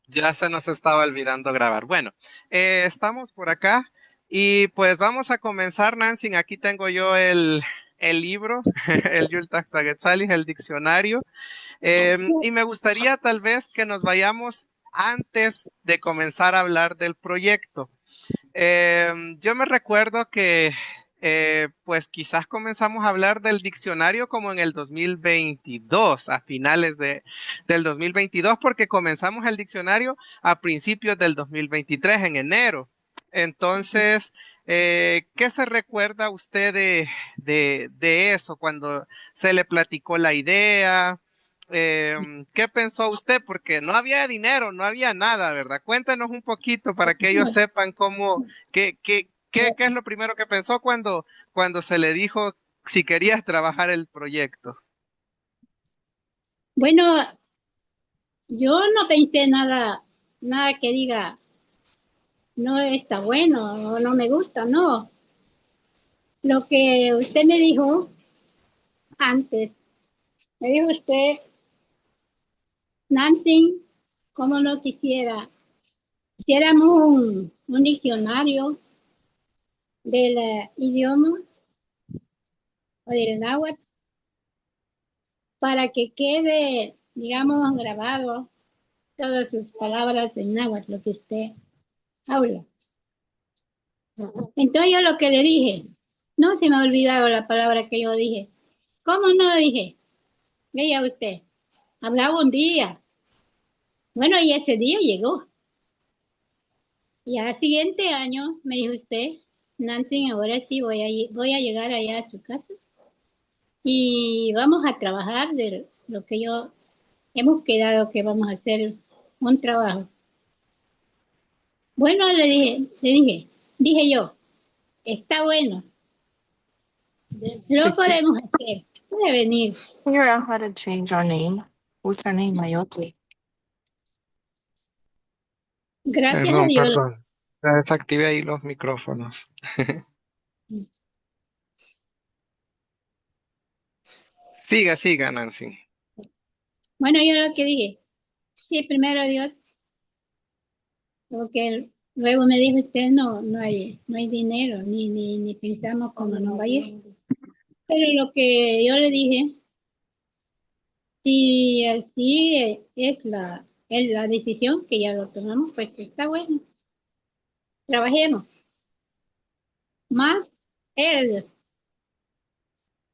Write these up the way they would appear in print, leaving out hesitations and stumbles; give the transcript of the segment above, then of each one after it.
Ya se nos estaba olvidando grabar. Bueno, estamos por acá y pues vamos a comenzar, Nancy. Aquí tengo yo el libro, el Yultak Tagetsalis, el diccionario. Y me gustaría tal vez que nos vayamos antes de comenzar a hablar del proyecto. Yo me recuerdo que pues quizás comenzamos a hablar del diccionario como en el 2022, a finales del 2022, porque comenzamos el diccionario a principios del 2023, en enero. Entonces, ¿qué se recuerda usted de eso cuando se le platicó la idea? ¿Qué pensó usted? Porque no había dinero, no había nada, ¿verdad? Cuéntenos un poquito para que ellos sepan cómo, qué es lo primero que pensó cuando se le dijo si querías trabajar el proyecto. Bueno, yo no pensé nada, nada que diga, no está bueno o no me gusta, no. Lo que usted me dijo antes, me dijo usted, Nancy, cómo no quisiéramos un diccionario del idioma o del náhuatl para que quede, digamos, grabado todas sus palabras en náhuatl, lo que usted habla. Entonces yo lo que le dije, no se me ha olvidado la palabra que yo dije. ¿Cómo no dije? Veía usted, hablaba un día. Bueno, y ese día llegó. Y al siguiente año me dijo usted, Nancy, ahora sí voy a llegar allá a su casa y vamos a trabajar de lo que yo hemos quedado que vamos a hacer un trabajo. Bueno, dije yo, está bueno, lo Did you podemos hacer, puede venir. figure out how to change our name? What's our name, Mayotli? Gracias a Perdón, Dios. perdón. Ya desactivé ahí los micrófonos. Siga, siga, Nancy. Bueno, yo lo que dije, sí, primero Dios, porque luego me dijo usted, no hay dinero, ni pensamos cómo nos va a ir. Pero lo que yo le dije, si así es la decisión que ya lo tomamos, pues está bueno, trabajemos. Más él,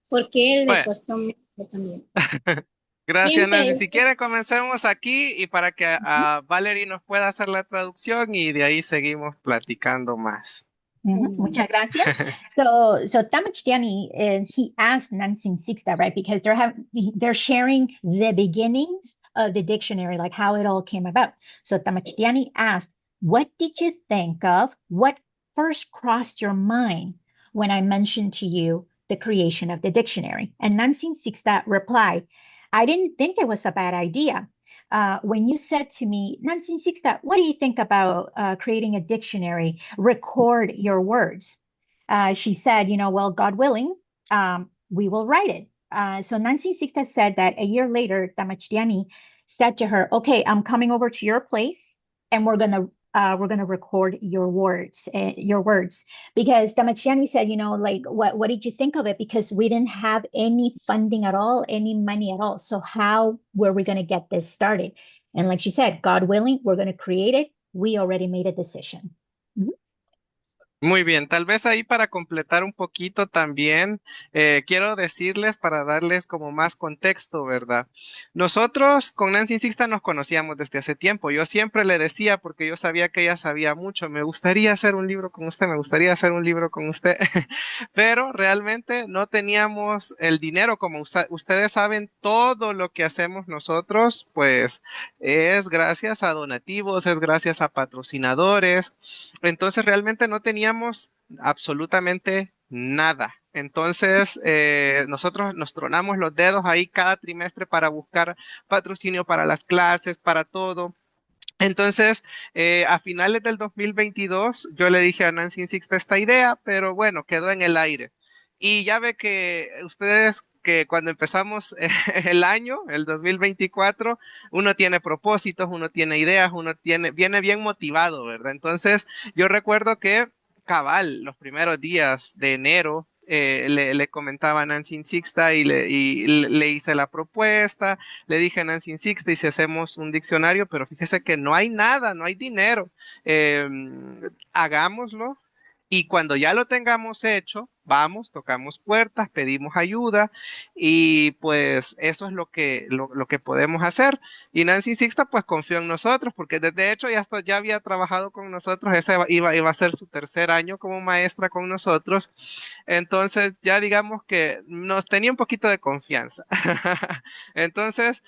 porque él le Bueno, costó mucho también. gracias, Nancy. Siempre, Si quiere, comencemos aquí y para que Valerie nos pueda hacer la traducción y de ahí seguimos platicando más. Muchas gracias. So Tamachtiani, he asked Nansing Sixta, right? Because they're sharing the beginnings of the dictionary, like how it all came about. So Tamachtiani asked, "What did you think of? What first crossed your mind when I mentioned to you the creation of the dictionary?" And Nansing Sixta replied, "I didn't think it was a bad idea. When you said to me, Nancy Sixta, what do you think about creating a dictionary? Record your words." She said, well, God willing, we will write it. So Nancy Sixta said that a year later, Tamachtiani said to her, "Okay, I'm coming over to your place and we're gonna record your words." Because Damachiani said, like, what did you think of it? Because we didn't have any funding at all, any money at all. So how were we gonna get this started? And like she said, God willing, we're gonna create it. We already made a decision. Mhm. Muy bien, tal vez ahí para completar un poquito también, quiero decirles para darles como más contexto, ¿verdad? Nosotros con Nancy Sixta nos conocíamos desde hace tiempo. Yo siempre le decía, porque yo sabía que ella sabía mucho, me gustaría hacer un libro con usted, me gustaría hacer un libro con usted, pero realmente no teníamos el dinero, como ustedes saben, todo lo que hacemos nosotros, pues es gracias a donativos, es gracias a patrocinadores. Entonces realmente no teníamos absolutamente nada. Entonces nosotros nos tronamos los dedos ahí cada trimestre para buscar patrocinio para las clases, para todo. Entonces, a finales del 2022, yo le dije a Nancy Sixta esta idea, pero bueno, quedó en el aire. Y ya ve que ustedes que cuando empezamos el año, el 2024, uno tiene propósitos, uno tiene ideas, viene bien motivado, ¿verdad? Entonces, yo recuerdo que cabal, los primeros días de enero, le comentaba a Nancy Sixta y le hice la propuesta, le dije a Nancy Sixta, y si hacemos un diccionario, pero fíjese que no hay nada, no hay dinero, eh, hagámoslo y cuando ya lo tengamos hecho, vamos, tocamos puertas, pedimos ayuda y pues eso es lo que podemos hacer. Y Nancy Sixta pues confió en nosotros porque de hecho ya había trabajado con nosotros, ese iba a ser su tercer año como maestra con nosotros. Entonces ya digamos que nos tenía un poquito de confianza. Entonces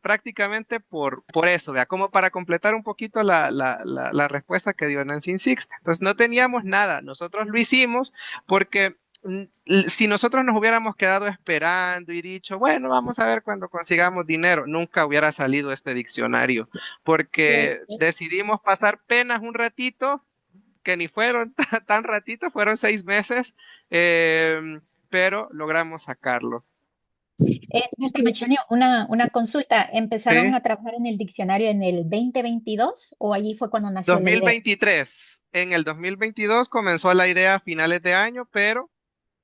prácticamente por eso, vea, como para completar un poquito la respuesta que dio Nancy Sixta. Entonces no teníamos nada, nosotros lo hicimos porque si nosotros nos hubiéramos quedado esperando y dicho, bueno, vamos a ver cuando consigamos dinero, nunca hubiera salido este diccionario, porque decidimos pasar penas un ratito, que ni fueron tan ratito, fueron 6 meses, pero logramos sacarlo. Mr. Machenio, una consulta. ¿Empezaron ¿Sí? a trabajar en el diccionario en el 2022 o allí fue cuando nació la idea? 2023. En el 2022 comenzó la idea a finales de año, pero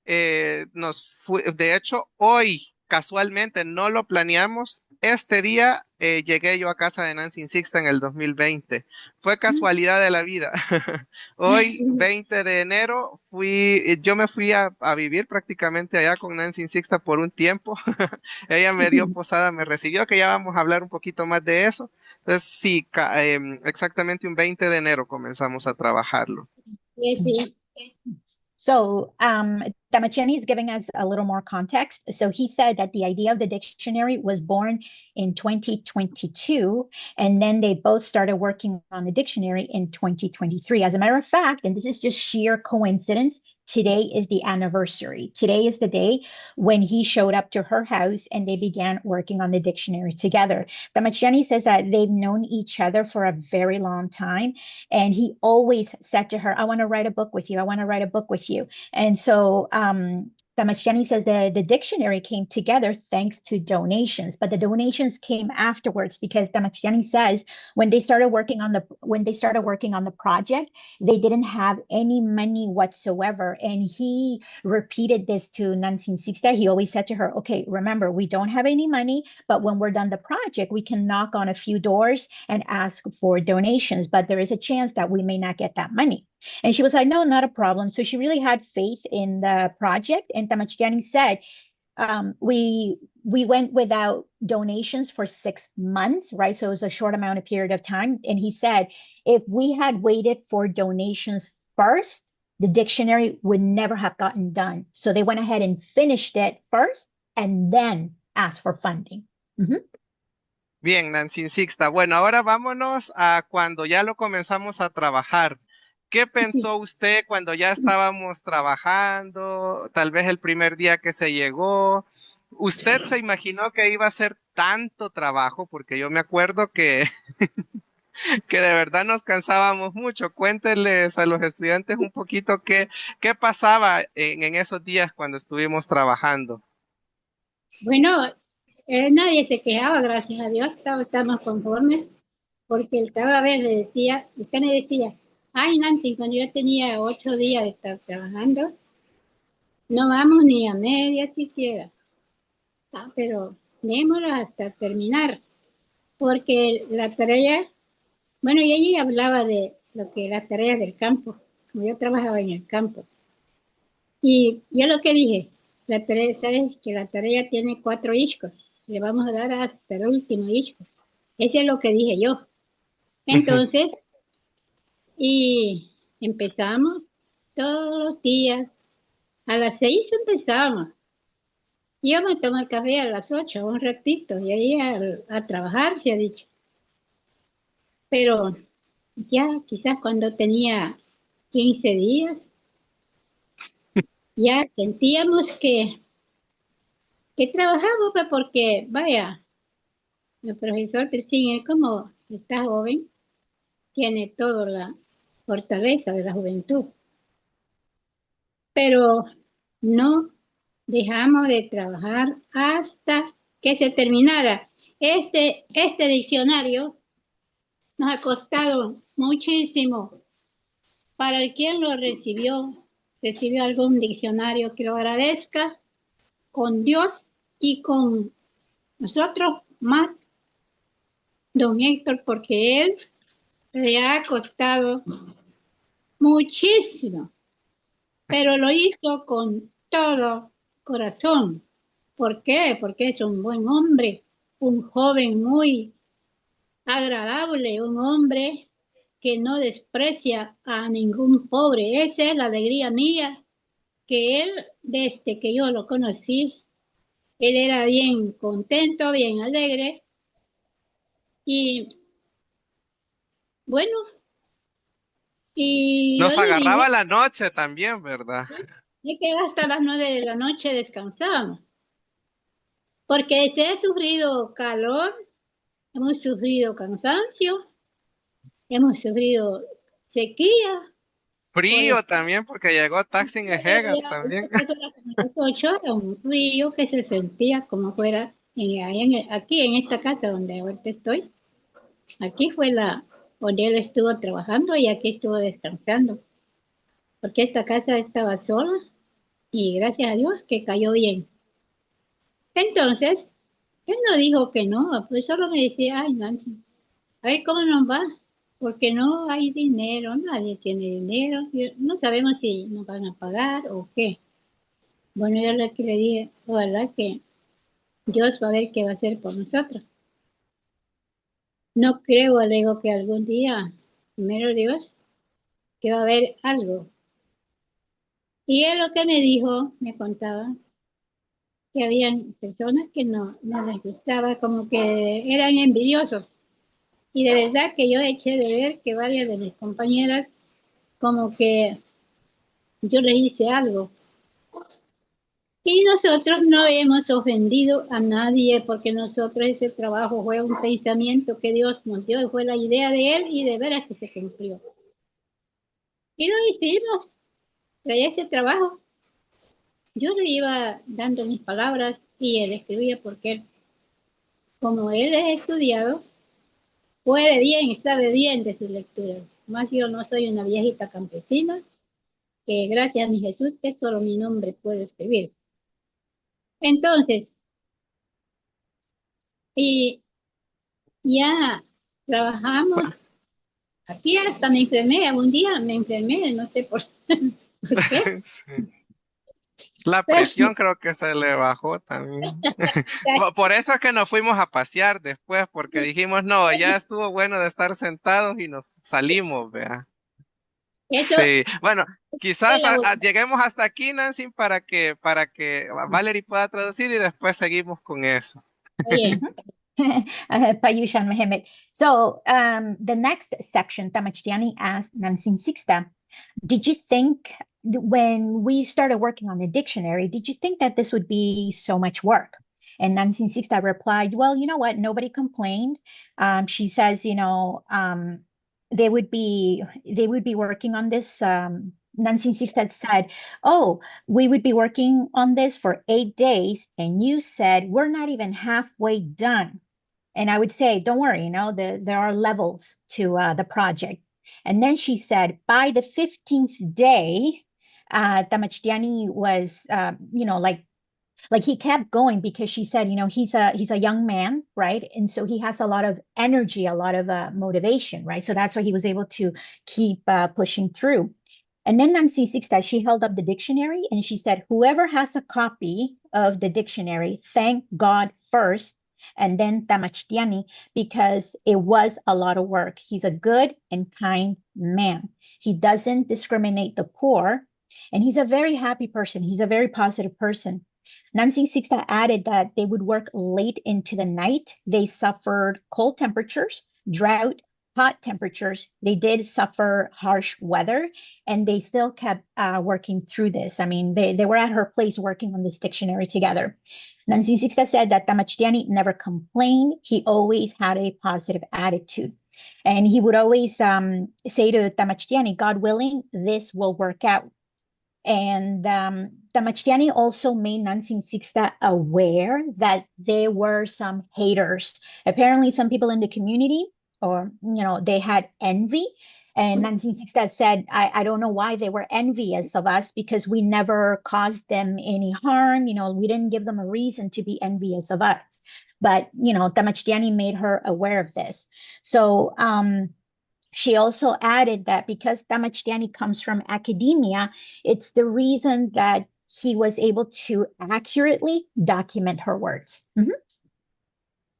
de hecho, hoy casualmente no lo planeamos. Este día llegué yo a casa de Nancy Sixta en el 2020. Fue casualidad de la vida. Hoy, 20 de enero, yo me fui a vivir prácticamente allá con Nancy Sixta por un tiempo. Ella me dio posada, me recibió, que ya vamos a hablar un poquito más de eso. Entonces, sí, exactamente un 20 de enero comenzamos a trabajarlo. Sí, sí. So Damiani is giving us a little more context. So he said that the idea of the dictionary was born in 2022, and then they both started working on the dictionary in 2023. As a matter of fact, and this is just sheer coincidence, today is the anniversary. Today is the day when he showed up to her house and they began working on the dictionary together. Damiani says that they've known each other for a very long time, and he always said to her, I want to write a book with you. I want to write a book with you. And so Damiani says the dictionary came together thanks to donations, but the donations came afterwards because Damiani says when they started working on the project, they didn't have any money whatsoever. And he repeated this to Nancy Sixta. He always said to her, okay, remember, we don't have any money, but when we're done the project, we can knock on a few doors and ask for donations, but there is a chance that we may not get that money. And she was like, no, not a problem. So she really had faith in the project. And Damiani said, we went without donations for 6 months, right? So it was a short amount of period of time. And he said, if we had waited for donations first, the dictionary would never have gotten done. So they went ahead and finished it first and then asked for funding. Mm-hmm. Bien, Nancy Sixta. Bueno, ahora vámonos a cuando ya lo comenzamos a trabajar. ¿Qué pensó usted cuando ya estábamos trabajando? Tal vez el primer día que se llegó. ¿Usted se imaginó que iba a ser tanto trabajo? Porque yo me acuerdo que, que de verdad nos cansábamos mucho. Cuéntenles a los estudiantes un poquito qué pasaba en esos días cuando estuvimos trabajando. Bueno, nadie se quejaba, gracias a Dios, estamos conformes, porque cada vez usted me decía, ay Nancy, cuando yo tenía 8 días de estar trabajando, no vamos ni a media siquiera, pero démoslo hasta terminar, porque la tarea, bueno, y ella hablaba de lo que las tareas del campo, como yo trabajaba en el campo, y yo lo que dije, la tarea, sabes que la tarea tiene 4 iscos, le vamos a dar hasta el último isco, ese es lo que dije yo. Entonces, y empezamos todos los días, a las 6 empezamos, íbamos a tomar café a las 8, un ratito, y ahí a trabajar, se ha dicho. Pero ya quizás cuando tenía 15 días, ya sentíamos que trabajamos, pues, porque, vaya, el profesor Persigue, como está joven, tiene toda la fortaleza de la juventud. Pero no dejamos de trabajar hasta que se terminara. Este diccionario nos ha costado muchísimo. Para el quien lo recibió algún diccionario que lo agradezca con Dios y con nosotros más, don Héctor, porque él le ha costado muchísimo, pero lo hizo con todo corazón. ¿Por qué? Porque es un buen hombre, un joven muy agradable, un hombre que no desprecia a ningún pobre. Esa es la alegría mía, que él, desde que yo lo conocí, él era bien contento, bien alegre y bueno, y yo Nos le dije, agarraba la noche también, ¿verdad? es que hasta las 9 de la noche descansábamos, porque se ha sufrido calor, hemos sufrido cansancio, hemos sufrido sequía, por Frío estar también, porque llegó Taxi en Ejegas también. eso era como las 8 horas, un frío que se sentía como fuera aquí en esta casa donde ahorita estoy. Aquí fue donde él estuvo trabajando y aquí estuvo descansando, porque esta casa estaba sola y gracias a Dios que cayó bien. Entonces, él no dijo que no, pues solo me decía, ay, Nancy, a ver cómo nos va, porque no hay dinero, nadie tiene dinero, no sabemos si nos van a pagar o qué. Bueno, yo lo que le dije, ojalá que Dios va a ver qué va a hacer por nosotros. No creo, le digo, que algún día, primero Dios, que va a haber algo. Y él lo que me dijo, me contaba, que habían personas que no les gustaba, como que eran envidiosos. Y de verdad que yo eché de ver que varias de mis compañeras, como que yo les hice algo. Y nosotros no hemos ofendido a nadie porque nosotros ese trabajo fue un pensamiento que Dios nos dio y fue la idea de Él y de veras que se cumplió. Y lo hicimos, pero ese trabajo yo le iba dando mis palabras y él escribía porque como él es estudiado, puede bien y sabe bien de sus lecturas. Más yo no soy una viejita campesina, que gracias a mi Jesús, que solo mi nombre puede escribir. Entonces, y ya trabajamos. Aquí hasta me enfermé, un día me enfermé, no sé por qué. Sí. La presión creo que se le bajó también. Por eso es que nos fuimos a pasear después, porque dijimos, no, ya estuvo bueno de estar sentados y nos salimos, vea. Eso Sí, bueno, fue quizás la lleguemos hasta aquí, Nancy, para que Valerie pueda traducir y después seguimos con eso. oye, Payush and Mehmet. So the next section, Tamachtiani asked Nansin Sixta, did you think when we started working on the dictionary, did you think that this would be so much work? And Nansin Sixta replied, well, you know what? Nobody complained. She says, they would be working on this. Nansin Sixta said, oh, we would be working on this for 8 days. And you said, we're not even halfway done. And I would say, don't worry, there are levels to the project. And then she said, by the 15th day, Tamachtiani was, like he kept going because she said, he's a young man, right? And so he has a lot of energy, a lot of motivation, right? So that's why he was able to keep pushing through. And then Nancy Sixta, she held up the dictionary and she said, whoever has a copy of the dictionary, thank God first, and then Tamachtiani, because it was a lot of work. He's a good and kind man. He doesn't discriminate the poor, and he's a very happy person. He's a very positive person. Nancy Sixta added that they would work late into the night. They suffered cold temperatures, drought, hot temperatures. They did suffer harsh weather, and they still kept working through this. I mean, they were at her place working on this dictionary together. Nancy Sixta said that Tamachtiani never complained. He always had a positive attitude. And he would always say to Tamachtiani, God willing, this will work out. And Tamachtiani also made Nansing Sixta aware that there were some haters. Apparently, some people in the community, or they had envy. And Nansing Sixta said, I don't know why they were envious of us because we never caused them any harm. We didn't give them a reason to be envious of us. But, Tamachtiani made her aware of this. So she also added that because Tamachtiani comes from academia, it's the reason that he was able to accurately document her words.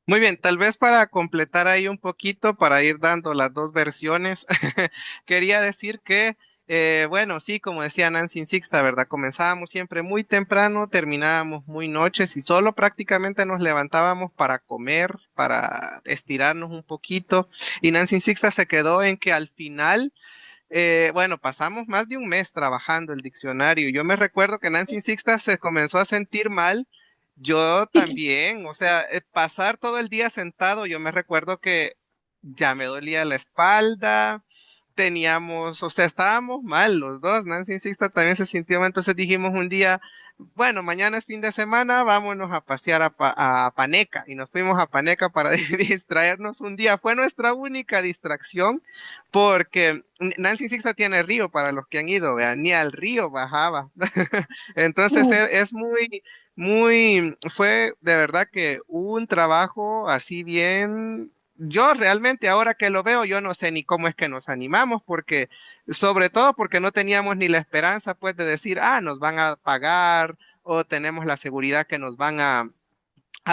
Muy bien, tal vez para completar ahí un poquito, para ir dando las dos versiones, quería decir que, bueno, sí, como decía Nancy Sixta, ¿verdad? Comenzábamos siempre muy temprano, terminábamos muy noches y solo prácticamente nos levantábamos para comer, para estirarnos un poquito. Y Nancy Sixta se quedó en que al final, bueno, pasamos más de un mes trabajando el diccionario. Yo me recuerdo que Nancy Sixta se comenzó a sentir mal. Yo también, o sea, pasar todo el día sentado, yo me recuerdo que ya me dolía la espalda, teníamos, o sea, estábamos mal los dos, Nancy Sixta también se sintió mal, entonces dijimos un día, bueno, mañana es fin de semana, vámonos a pasear a Paneca, y nos fuimos a Paneca para distraernos un día, fue nuestra única distracción, porque Nancy Sixta tiene río, para los que han ido, vean, ni al río bajaba, entonces es fue de verdad que un trabajo así bien. Yo realmente ahora que lo veo, yo no sé ni cómo es que nos animamos, porque sobre todo porque no teníamos ni la esperanza pues de decir, nos van a pagar o tenemos la seguridad que nos van a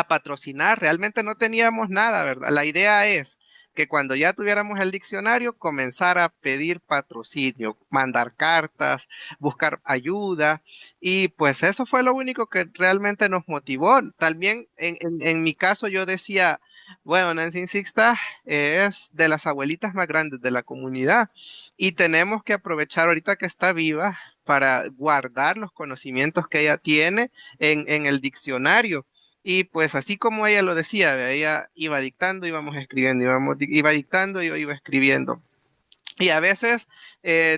patrocinar. Realmente no teníamos nada, ¿verdad? La idea es que cuando ya tuviéramos el diccionario, comenzar a pedir patrocinio, mandar cartas, buscar ayuda. Y pues eso fue lo único que realmente nos motivó. También en mi caso yo decía, bueno, Nancy Sixta es de las abuelitas más grandes de la comunidad y tenemos que aprovechar ahorita que está viva para guardar los conocimientos que ella tiene en el diccionario. Y pues así como ella lo decía, ella iba dictando, íbamos escribiendo, iba dictando, yo iba escribiendo. Y a veces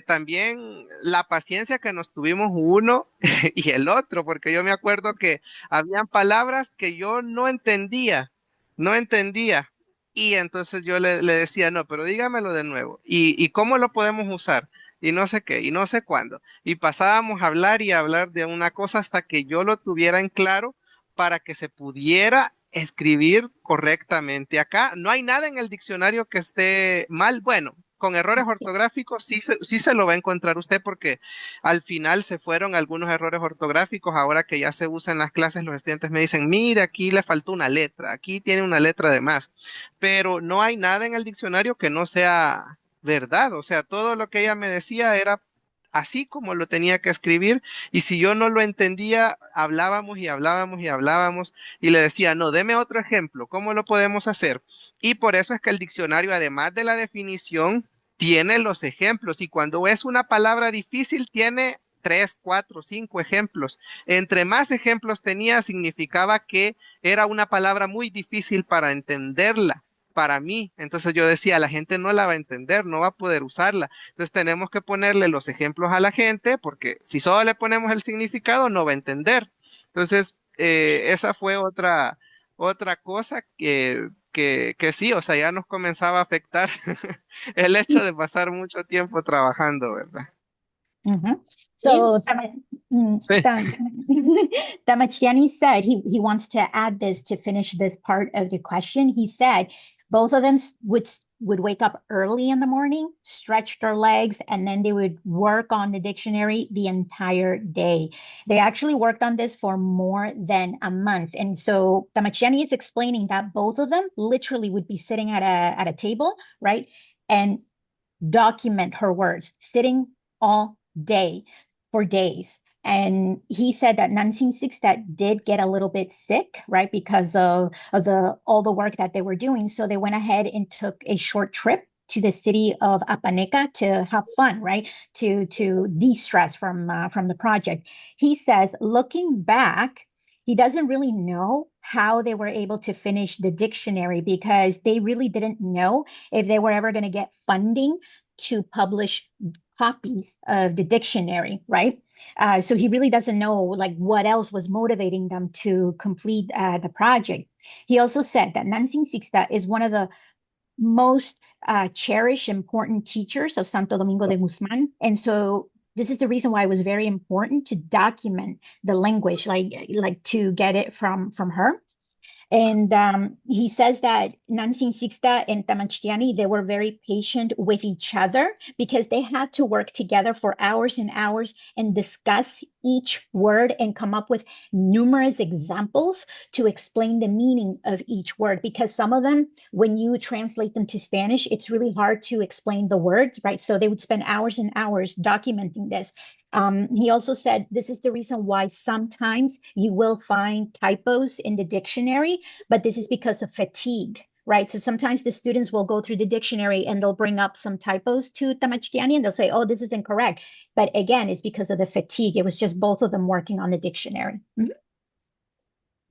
también la paciencia que nos tuvimos uno y el otro, porque yo me acuerdo que habían palabras que yo no entendía. Y entonces yo le decía, no, pero dígamelo de nuevo. ¿Y cómo lo podemos usar? Y no sé qué, y no sé cuándo. Y pasábamos a hablar y a hablar de una cosa hasta que yo lo tuviera en claro para que se pudiera escribir correctamente. Acá no hay nada en el diccionario que esté mal. Bueno, con errores ortográficos sí se lo va a encontrar usted porque al final se fueron algunos errores ortográficos. Ahora que ya se usa en las clases, los estudiantes me dicen, mira, aquí le faltó una letra, aquí tiene una letra de más. Pero no hay nada en el diccionario que no sea verdad. O sea, todo lo que ella me decía era así como lo tenía que escribir, y si yo no lo entendía, hablábamos y hablábamos y hablábamos, y le decía, no, deme otro ejemplo, ¿cómo lo podemos hacer? Y por eso es que el diccionario, además de la definición, tiene los ejemplos, y cuando es una palabra difícil, tiene 3, 4, 5 ejemplos. Entre más ejemplos tenía, significaba que era una palabra muy difícil para entenderla para mí. Entonces yo decía, la gente no la va a entender, no va a poder usarla. Entonces tenemos que ponerle los ejemplos a la gente, porque si solo le ponemos el significado, no va a entender. Entonces, esa fue otra cosa que sí, o sea, ya nos comenzaba a afectar el hecho de pasar mucho tiempo trabajando, ¿verdad? So Sí. Tamachtiani said he wants to add this to finish this part of the question. He said both of them would wake up early in the morning, stretch their legs, and then they would work on the dictionary the entire day. They actually worked on this for more than a month. And so Tamachtiani is explaining that both of them literally would be sitting at a table, right? And document her words, sitting all day for days. And he said that Nansing Sixta did get a little bit sick, right, because of all the work that they were doing. So they went ahead and took a short trip to the city of Apaneca to have fun, right, to de-stress from the project. He says, looking back, he doesn't really know how they were able to finish the dictionary because they really didn't know if they were ever going to get funding to publish copies of the dictionary, right? So he really doesn't know like what else was motivating them to complete the project. He also said that Nansing Sixta is one of the most cherished, important teachers of Santo Domingo de Guzman. And so this is the reason why it was very important to document the language, like to get it from her. And he says that Nansing Sixta and Tamachtiani, they were very patient with each other because they had to work together for hours and hours and discuss each word and come up with numerous examples to explain the meaning of each word. Because some of them, when you translate them to Spanish, it's really hard to explain the words, right? So they would spend hours and hours documenting this. He also said this is the reason why sometimes you will find typos in the dictionary, but this is because of fatigue, right? So sometimes the students will go through the dictionary and they'll bring up some typos to Tamachtiani and they'll say, oh, this is incorrect. But again, it's because of the fatigue. It was just both of them working on the dictionary.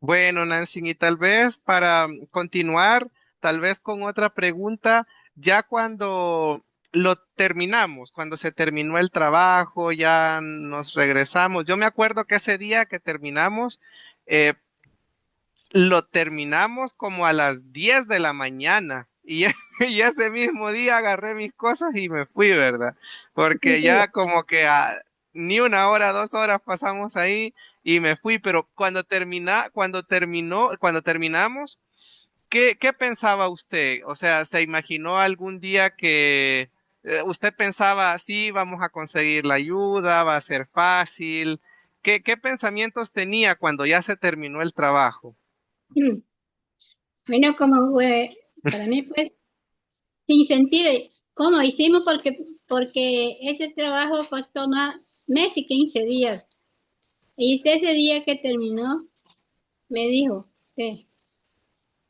Bueno, Nancy, y tal vez para continuar, tal vez con otra pregunta, ya cuando lo terminamos, cuando se terminó el trabajo, ya nos regresamos. Yo me acuerdo que ese día que terminamos, eh, lo terminamos como a las 10 de la mañana. Y, y ese mismo día agarré mis cosas y me fui, ¿verdad? Porque ya como que ni una hora, 2 horas pasamos ahí y me fui. Pero cuando terminamos, ¿qué pensaba usted? O sea, ¿se imaginó algún día que usted pensaba, sí, vamos a conseguir la ayuda, va a ser fácil? ¿Qué pensamientos tenía cuando ya se terminó el trabajo? Bueno, como fue, para mí pues, sin sentido, ¿cómo hicimos? Porque ese trabajo costó más mes y 15 días. Y ese día que terminó, me dijo,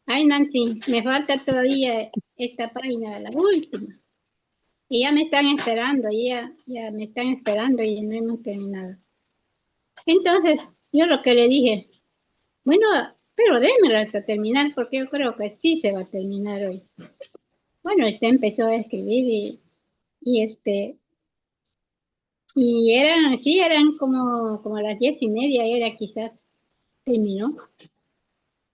ay Nancy, me falta todavía esta página, la última. Y ya me están esperando, ya me están esperando y no hemos terminado. Entonces, yo lo que le dije, bueno, pero démelo hasta terminar, porque yo creo que sí se va a terminar hoy. Bueno, empezó a escribir y eran como las 10:30, era quizás, terminó.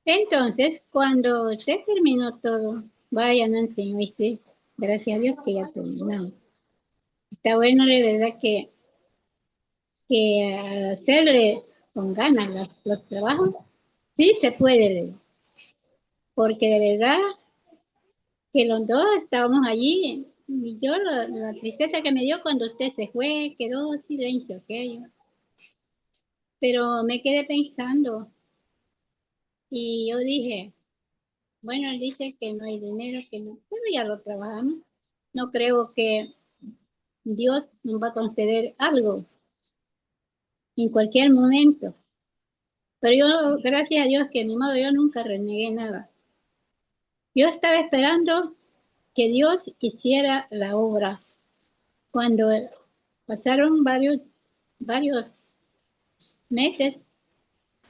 Entonces, cuando se terminó todo, vaya Nancy, ¿viste? Gracias a Dios que ya terminamos. Está bueno, de verdad, que hacerle con ganas los trabajos, sí se puede, porque de verdad que los dos estábamos allí, y yo la tristeza que me dio cuando usted se fue, quedó silencio aquello. Pero me quedé pensando y yo dije, bueno, él dice que no hay dinero, que no, pero ya lo trabajamos. No creo que Dios nos va a conceder algo en cualquier momento. Pero yo, gracias a Dios, que mi modo yo nunca renegué nada. Yo estaba esperando que Dios hiciera la obra. Cuando pasaron varios meses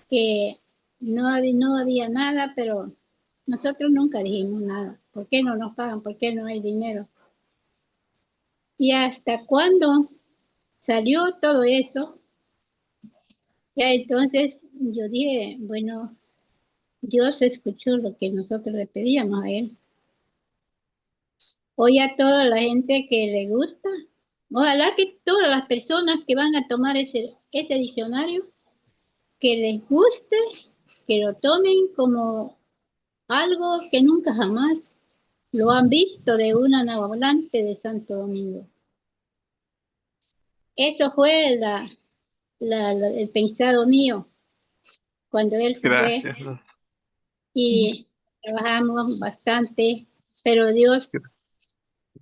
que no había nada, pero nosotros nunca dijimos nada. ¿Por qué no nos pagan? ¿Por qué no hay dinero? Y hasta cuando salió todo eso, ya entonces yo dije, bueno, Dios escuchó lo que nosotros le pedíamos a Él. Hoy a toda la gente que le gusta, ojalá que todas las personas que van a tomar ese diccionario, que les guste, que lo tomen como algo que nunca jamás lo han visto de una navavolante de Santo Domingo. Eso fue el pensado mío cuando él se Gracias. fue, y trabajamos bastante, pero Dios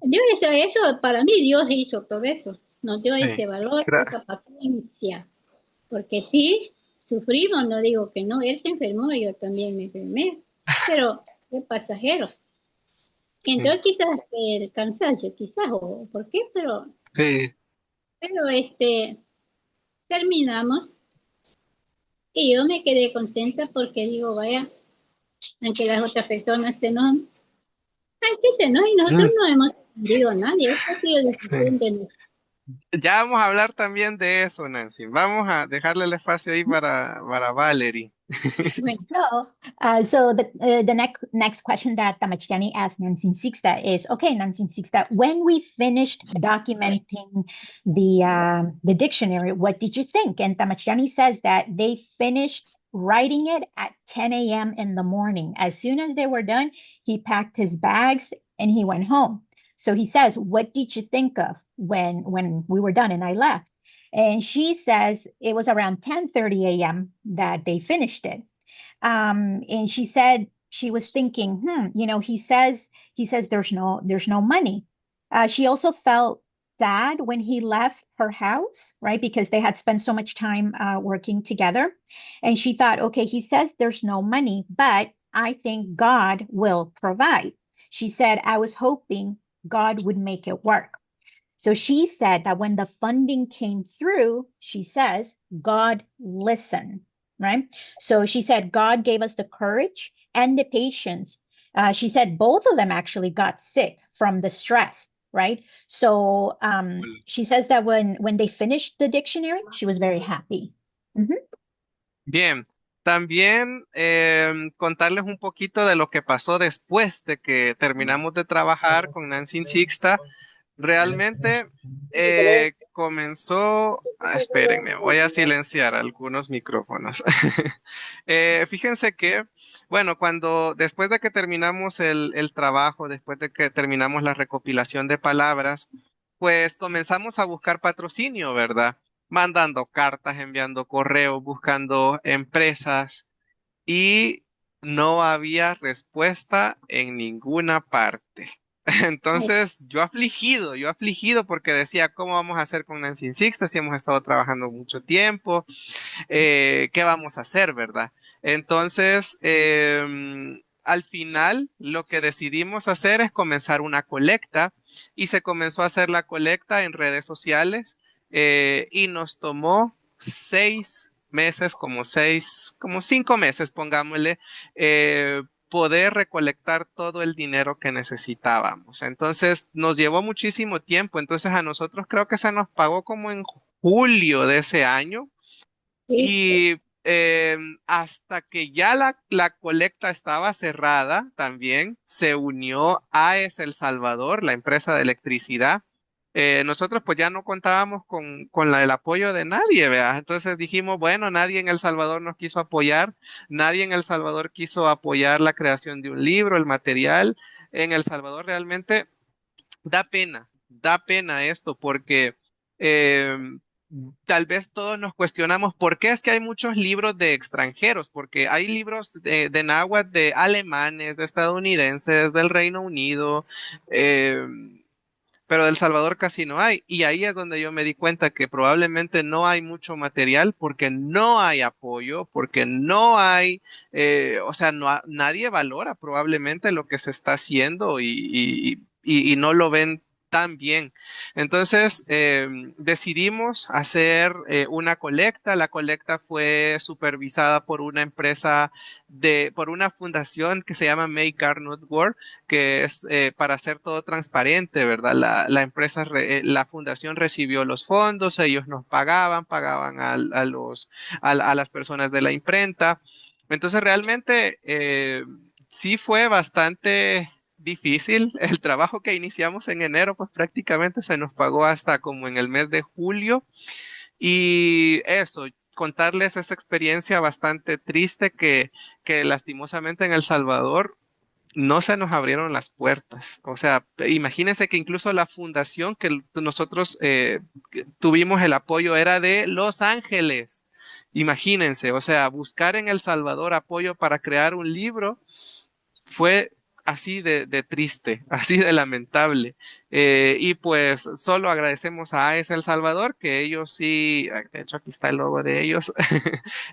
eso para mí Dios hizo todo eso, nos dio ese valor, esa paciencia, porque sí, sufrimos, no digo que no, él se enfermó, yo también me enfermé, pero fue pasajero. Entonces quizás el cansancio, quizás, o por qué, pero Sí. Terminamos y yo me quedé contenta porque digo, vaya, aunque las otras personas se enojan, hay que se enojan y nosotros no hemos ofendido a nadie, esta ha sido decisión de nosotros. Ya vamos a hablar también de eso, Nancy. Vamos a dejarle el espacio ahí para Valerie. Bueno, So the next question that Tamachtiani asked Nancy Sixta is, okay, Nancy Sixta, when we finished documenting the dictionary, what did you think? And Tamachtiani says that they finished writing it at 10 a.m. in the morning. As soon as they were done, he packed his bags and he went home. So he says, what did you think of when we were done and I left? And she says it was around 10:30 a.m. that they finished it. And she said she was thinking, he says there's no money. She also felt sad when he left her house, right? Because they had spent so much time working together. And she thought, okay, he says there's no money, but I think God will provide. She said, I was hoping God would make it work. So she said that when the funding came through, she says, God listened, right? So she said, God gave us the courage and the patience. She said both of them actually got sick from the stress, right? So she says that when they finished the dictionary, she was very happy. Bien, también contarles un poquito de lo que pasó después de que terminamos de trabajar con Nancy Sixta. Realmente comenzó, espérenme, voy a silenciar algunos micrófonos. Fíjense que, bueno, después de que terminamos el trabajo, después de que terminamos la recopilación de palabras, pues comenzamos a buscar patrocinio, ¿verdad? Mandando cartas, enviando correos, buscando empresas y no había respuesta en ninguna parte. Entonces, yo afligido porque decía, ¿cómo vamos a hacer con Nancy Sixta si hemos estado trabajando mucho tiempo? ¿Qué vamos a hacer, verdad? Entonces, al final, lo que decidimos hacer es comenzar una colecta y se comenzó a hacer la colecta en redes sociales y nos tomó 6 meses, como 5 meses, pongámosle, poder recolectar todo el dinero que necesitábamos. Entonces nos llevó muchísimo tiempo. Entonces a nosotros creo que se nos pagó como en julio de ese año sí, y hasta que ya la colecta estaba cerrada, también se unió AES El Salvador, la empresa de electricidad. Nosotros pues ya no contábamos con el apoyo de nadie, ¿verdad? Entonces dijimos, bueno, nadie en El Salvador nos quiso apoyar, nadie en El Salvador quiso apoyar la creación de un libro, el material. En El Salvador realmente da pena esto porque tal vez todos nos cuestionamos por qué es que hay muchos libros de extranjeros, porque hay libros de náhuatl de alemanes, de estadounidenses, del Reino Unido, eh, pero de El Salvador casi no hay. Y ahí es donde yo me di cuenta que probablemente no hay mucho material porque no hay apoyo, porque no hay, o sea, nadie valora probablemente lo que se está haciendo y no lo ven tan bien. Entonces decidimos hacer una colecta. La colecta fue supervisada por una empresa por una fundación que se llama Make Art Not War, que es para hacer todo transparente, ¿verdad? La empresa, la fundación recibió los fondos, ellos nos pagaban a las personas de la imprenta. Entonces realmente sí fue bastante difícil. El trabajo que iniciamos en enero, pues prácticamente se nos pagó hasta como en el mes de julio. Y eso, contarles esa experiencia bastante triste que lastimosamente en El Salvador no se nos abrieron las puertas. O sea, imagínense que incluso la fundación que nosotros que tuvimos el apoyo era de Los Ángeles. Imagínense, o sea, buscar en El Salvador apoyo para crear un libro fue así de triste, así de lamentable. Y pues solo agradecemos a AES El Salvador, que ellos sí, de hecho aquí está el logo de ellos,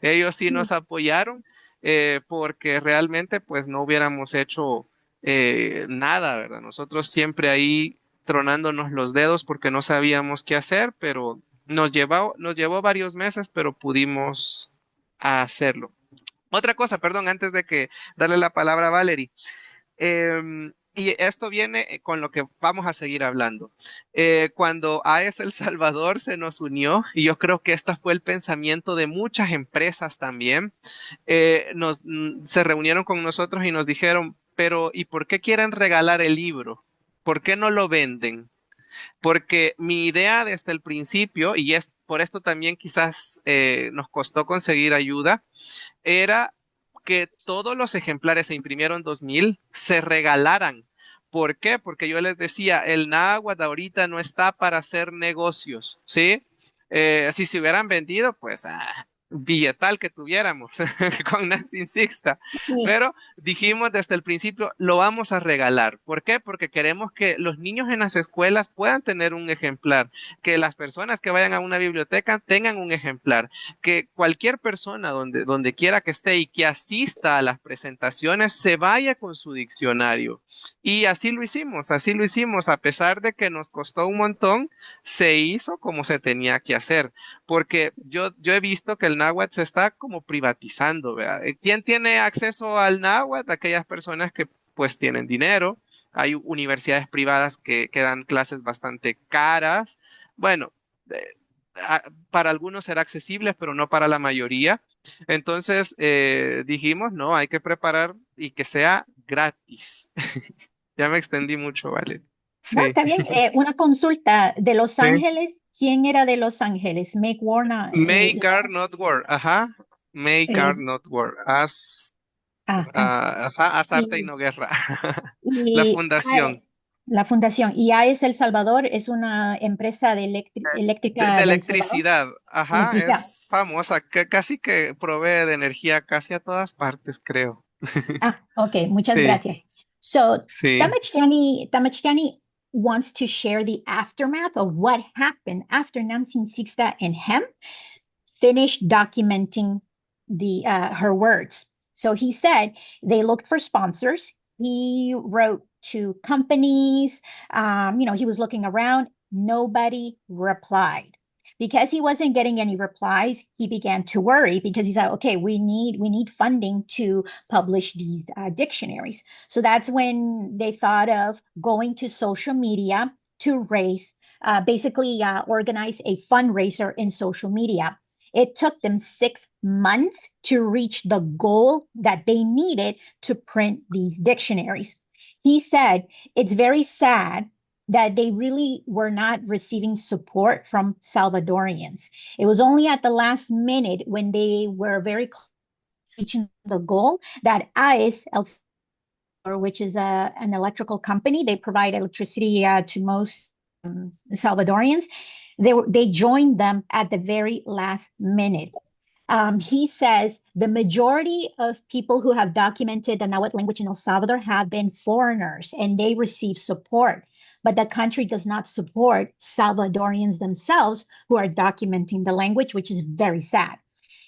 ellos sí nos apoyaron, porque realmente pues no hubiéramos hecho nada, ¿verdad? Nosotros siempre ahí tronándonos los dedos porque no sabíamos qué hacer, pero nos llevó varios meses, pero pudimos hacerlo. Otra cosa, perdón, antes de que darle la palabra a Valerie. y esto viene con lo que vamos a seguir hablando. Cuando AES El Salvador se nos unió, y yo creo que este fue el pensamiento de muchas empresas también, se reunieron con nosotros y nos dijeron, pero ¿y por qué quieren regalar el libro? ¿Por qué no lo venden? Porque mi idea desde el principio, y es por esto también quizás nos costó conseguir ayuda, era que todos los ejemplares, se imprimieron 2000, se regalaran. ¿Por qué? Porque yo les decía, el náhuatl ahorita no está para hacer negocios, ¿sí? Si se hubieran vendido, pues billetal que tuviéramos con Nancy Sixta. Sí, Pero dijimos desde el principio, lo vamos a regalar. ¿Por qué? Porque queremos que los niños en las escuelas puedan tener un ejemplar, que las personas que vayan a una biblioteca tengan un ejemplar, que cualquier persona donde quiera que esté y que asista a las presentaciones se vaya con su diccionario. Y así lo hicimos, a pesar de que nos costó un montón, se hizo como se tenía que hacer, porque yo he visto que el náhuatl se está como privatizando, ¿verdad? ¿Quién tiene acceso al náhuatl? Aquellas personas que pues tienen dinero. Hay universidades privadas que dan clases bastante caras. Bueno, eh, para algunos será accesible, pero no para la mayoría. Entonces dijimos, no, hay que preparar y que sea gratis. Ya me extendí mucho, ¿vale? No, Sí, está bien. Una consulta de Los sí. Ángeles. ¿Quién era de Los Ángeles? Meg Warner. Make art not work. Ajá. Make Eh, art not work. ajá. Ajá, haz arte y Y, no guerra. La y fundación la fundación. Y AES El Salvador es una empresa de de eléctrica del Salvador. electricidad. Ajá, Electricidad. es famosa, que casi que provee de energía casi a todas partes, creo. Ok, muchas Sí, gracias. So, sí. Tamachtiani wants to share the aftermath of what happened after Nancy Sixta and him finished documenting her words. So he said they looked for sponsors. He wrote to companies. He was looking around. Nobody replied. Because he wasn't getting any replies, he began to worry because he said, "Okay, we need funding to publish these dictionaries." So that's when they thought of going to social media to raise, basically organize a fundraiser in social media. It took them 6 months to reach the goal that they needed to print these dictionaries. He said it's very sad that they really were not receiving support from Salvadorians. It was only at the last minute when they were very close to reaching the goal that ICE, which is an electrical company, they provide electricity to most Salvadorians. They joined them at the very last minute. He says the majority of people who have documented the Nahuatl language in El Salvador have been foreigners and they receive support. But the country does not support Salvadorians themselves who are documenting the language, which is very sad.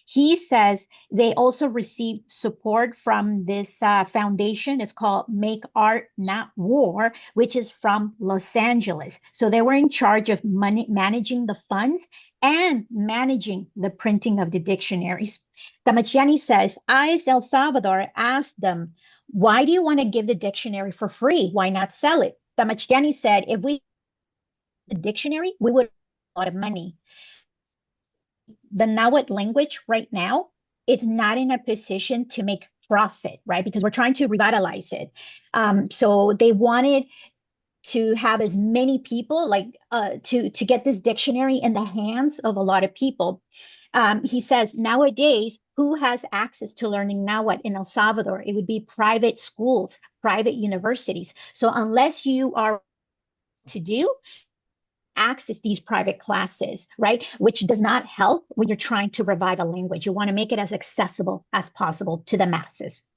He says they also received support from this foundation. It's called Make Art Not War, which is from Los Angeles. So they were in charge of managing the funds and managing the printing of the dictionaries. Tamachiani says, ICE El Salvador asked them, why do you want to give the dictionary for free? Why not sell it? Tamachiani said, if we the dictionary, we would a lot of money. The Nahuatl language right now, it's not in a position to make profit, right? Because we're trying to revitalize it. So they wanted to have as many people to get this dictionary in the hands of a lot of people. He says nowadays, who has access to learning Nahuatl in El Salvador? It would be private schools, private universities. So unless you are to do access these private classes, right? Which does not help when you're trying to revive a language. You want to make it as accessible as possible to the masses.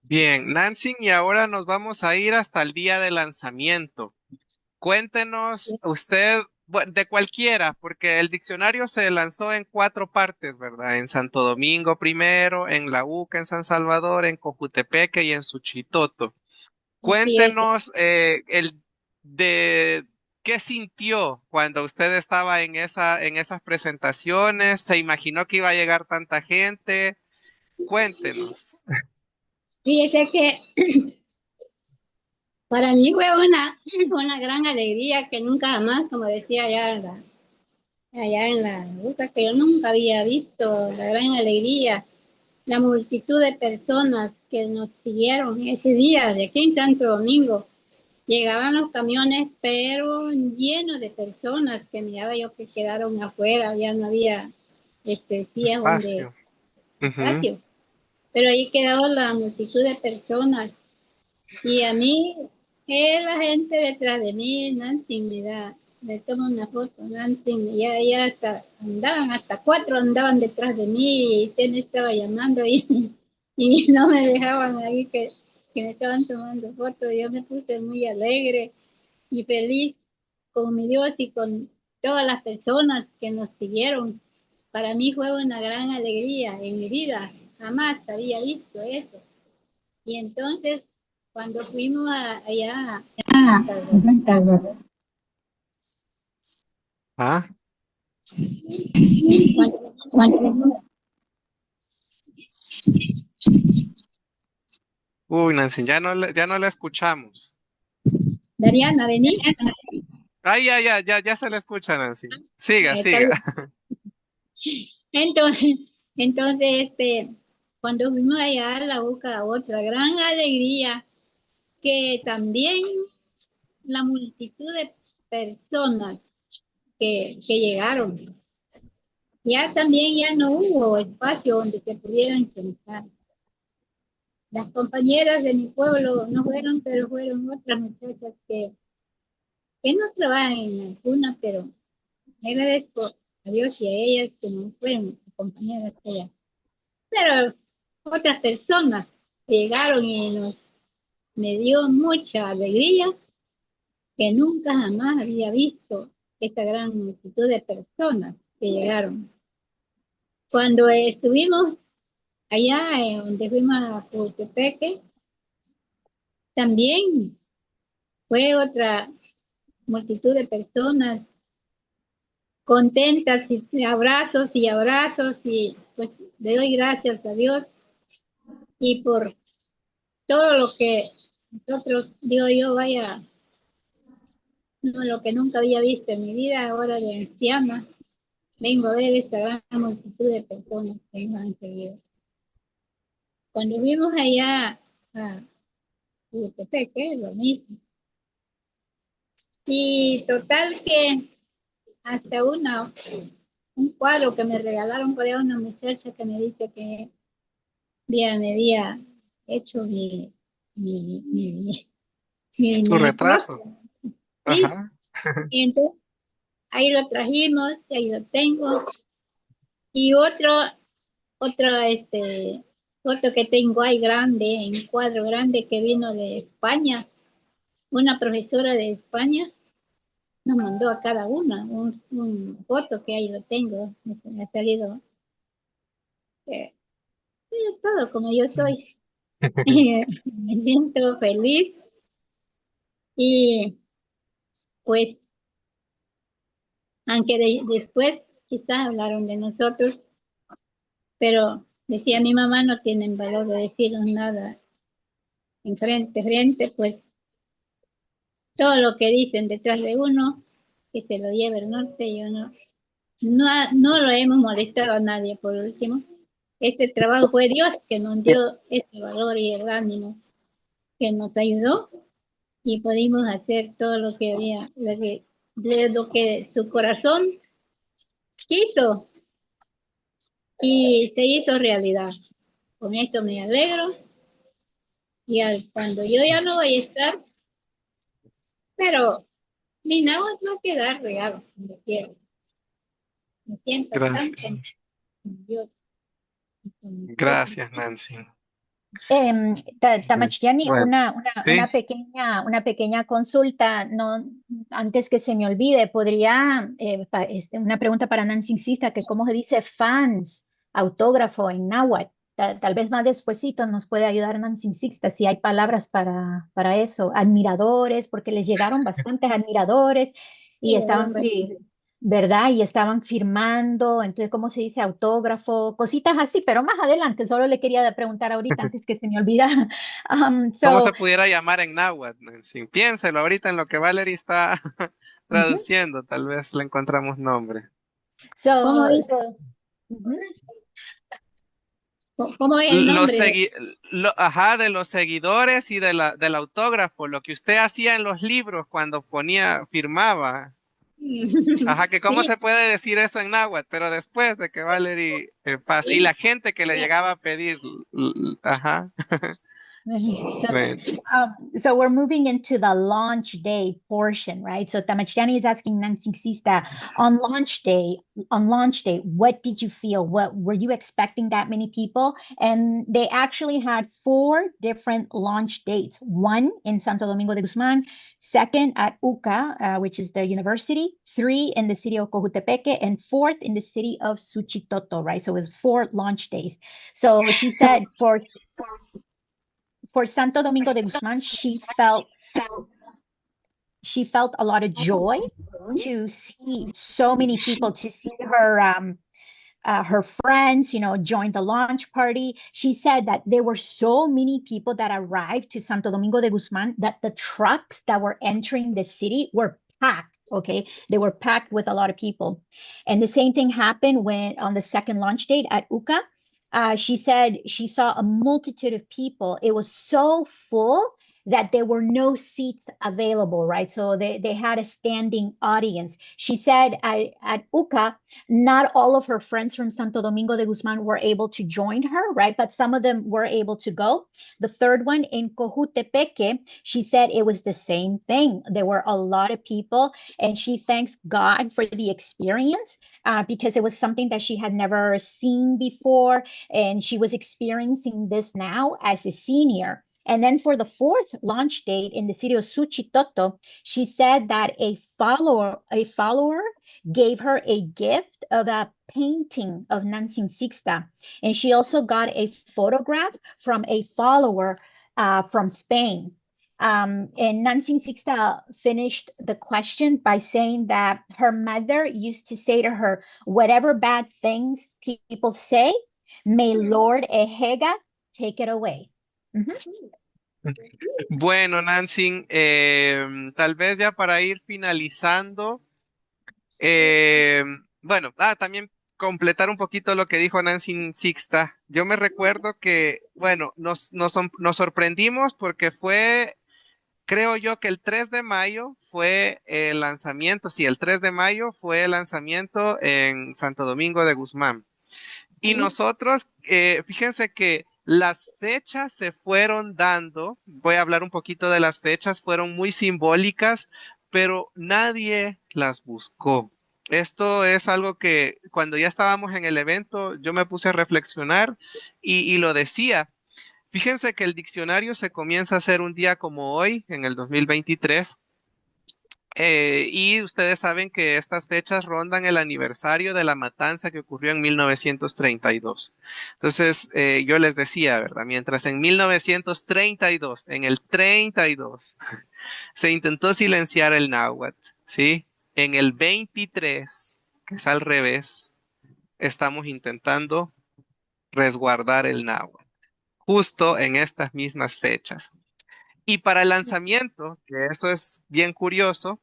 Bien, Nancy, y ahora nos vamos a ir hasta el día de lanzamiento. Cuéntenos usted, bueno, de cualquiera, porque el diccionario se lanzó en 4 partes, ¿verdad? En Santo Domingo primero, en La UCA, en San Salvador, en Cojutepeque y en Suchitoto. así es. Cuéntenos de qué sintió cuando usted estaba en esas presentaciones. ¿Se imaginó que iba a llegar tanta gente? Cuéntenos. Fíjese que Para mí fue una gran alegría que nunca jamás, como decía allá en la ruta, que yo nunca había visto la gran alegría, la multitud de personas que nos siguieron ese día de aquí en Santo Domingo. Llegaban los camiones, pero llenos de personas que miraba yo que quedaron afuera, ya no había sillas donde Espacio. Ujú. espacio, pero ahí quedaba la multitud de personas y a mí, la gente detrás de mí, Nancy, mira, le tomo una foto, Nancy, ya hasta andaban, hasta cuatro andaban detrás de mí y usted me estaba llamando y no me dejaban ahí que me estaban tomando fotos. Yo me puse muy alegre y feliz con mi Dios y con todas las personas que nos siguieron. Para mí fue una gran alegría en mi vida. Jamás había visto eso. Y entonces, cuando fuimos allá en Salvador, Ah, cuando uy, Nancy, ya no la escuchamos. Dariana, vení. Ay, ya se la escucha, Nancy. Siga, Tal siga. vez. Entonces, entonces, cuando fuimos allá a la boca, otra gran alegría, que también la multitud de personas que llegaron, ya también ya no hubo espacio donde se pudieran sentar. Las compañeras de mi pueblo no fueron, pero fueron otras muchachas que no trabajan en alguna, pero le agradezco a Dios y a ellas que no fueron compañeras allá. Pero otras personas llegaron y me dio mucha alegría que nunca jamás había visto esta gran multitud de personas que llegaron. Cuando estuvimos allá donde fuimos a Cotepeque, también fue otra multitud de personas contentas y abrazos y pues le doy gracias a Dios y por todo lo que nosotros, digo yo, vaya, no, lo que nunca había visto en mi vida, ahora de anciana, vengo a ver esta gran multitud de personas que nos han seguido. Cuando vimos allá a Cotepeque, lo mismo. Y total que hasta un cuadro que me regalaron por ahí una muchacha que me dice que me había hecho mi, mi, Su mi retrato. rostro. Sí, Ajá. y entonces ahí lo trajimos y ahí lo tengo. Y otro foto que tengo ahí grande, en cuadro grande que vino de España, una profesora de España nos mandó a cada una un foto que ahí lo tengo, me ha salido todo como yo soy. Me siento feliz y pues, aunque después quizás hablaron de nosotros, pero decía mi mamá, no tienen valor de decirnos nada en frente, pues todo lo que dicen detrás de uno, que se lo lleve el norte, yo no lo hemos molestado a nadie por último. Este trabajo fue Dios que nos dio este valor y el ánimo, que nos ayudó y pudimos hacer todo lo que había, lo que su corazón quiso y se hizo realidad. Con esto me alegro y cuando yo ya no voy a estar, pero mi nada va a quedar regalo donde quiera. Me siento tan contenta Gracias. con Dios y con mi pueblo. Gracias, Nancy. Tamachtiani, Bueno, sí. una pequeña consulta, no, antes que se me olvide, podría, una pregunta para Nancy Insista, que cómo se dice fans, autógrafo en náhuatl. Tal vez más despuesito nos puede ayudar Nancy Insista si hay palabras para eso. Admiradores, porque les llegaron bastantes admiradores y Sí, estaban, pues, sí, ¿verdad? Y estaban firmando, entonces, ¿cómo se dice? Autógrafo, cositas así, pero más adelante, solo le quería preguntar ahorita antes que se me olvida. ¿Cómo So, se pudiera llamar en náhuatl, Nancy? Piénselo ahorita en lo que Valerie está ujú. traduciendo, tal vez le encontramos nombre. ¿Cómo So, es, so, ujú. cómo es el Los nombre segui- ajá, de los seguidores y del autógrafo, lo que usted hacía en los libros cuando firmaba. Ajá, que cómo Sí, se puede decir eso en náhuatl, pero después de que Valerie pase. Y sí. la gente que le llegaba a pedir, ajá, So, bueno. so we're moving into the launch day portion, right? So Tamachtiani is asking Nancy Sista, on launch day, what did you feel? What were you expecting that many people? And they actually had 4 different launch dates. One in Santo Domingo de Guzman, second at UCA, which is the university, 3 in the city of Cojutepeque, and 4th in the city of Suchitoto, right? So it was 4 launch days. So she said for Santo Domingo de Guzman, she felt a lot of joy to see so many people, to see her friends, join the launch party. She said that there were so many people that arrived to Santo Domingo de Guzman that the trucks that were entering the city were packed. Okay, they were packed with a lot of people. And the same thing happened when on the second launch date at UCA. She said she saw a multitude of people. It was so full that there were no seats available, right? So they had a standing audience. She said at UCA, not all of her friends from Santo Domingo de Guzman were able to join her, right? But some of them were able to go. The third one in Cojutepeque, she said it was the same thing. There were a lot of people, and she thanks God for the experience because it was something that she had never seen before, and she was experiencing this now as a senior. And then for the fourth launch date in the city of Suchitoto, she said that a follower gave her a gift of a painting of Nancy Sixta. And she also got a photograph from a follower from Spain. And Nancy Sixta finished the question by saying that her mother used to say to her, whatever bad things people say, may Lord Ehega take it away. Mm-hmm. Bueno, Nancy, tal vez ya para ir finalizando, bueno, también completar un poquito lo que dijo Nancy Sixta. Yo me recuerdo que, bueno, nos sorprendimos porque fue, creo yo que el 3 de mayo fue el lanzamiento, sí, el 3 de mayo fue el lanzamiento en Santo Domingo de Guzmán. Y Sí. nosotros, fíjense que las fechas se fueron dando, voy a hablar un poquito de las fechas, fueron muy simbólicas, pero nadie las buscó. Esto es algo que cuando ya estábamos en el evento, yo me puse a reflexionar y lo decía. Fíjense que el diccionario se comienza a hacer un día como hoy, en el 2023. Y ustedes saben que estas fechas rondan el aniversario de la matanza que ocurrió en 1932. Entonces, yo les decía, ¿verdad? Mientras en 1932, en el 32, se intentó silenciar el náhuatl, ¿sí? En el 23, que es al revés, estamos intentando resguardar el náhuatl, justo en estas mismas fechas. Y para el lanzamiento, que eso es bien curioso,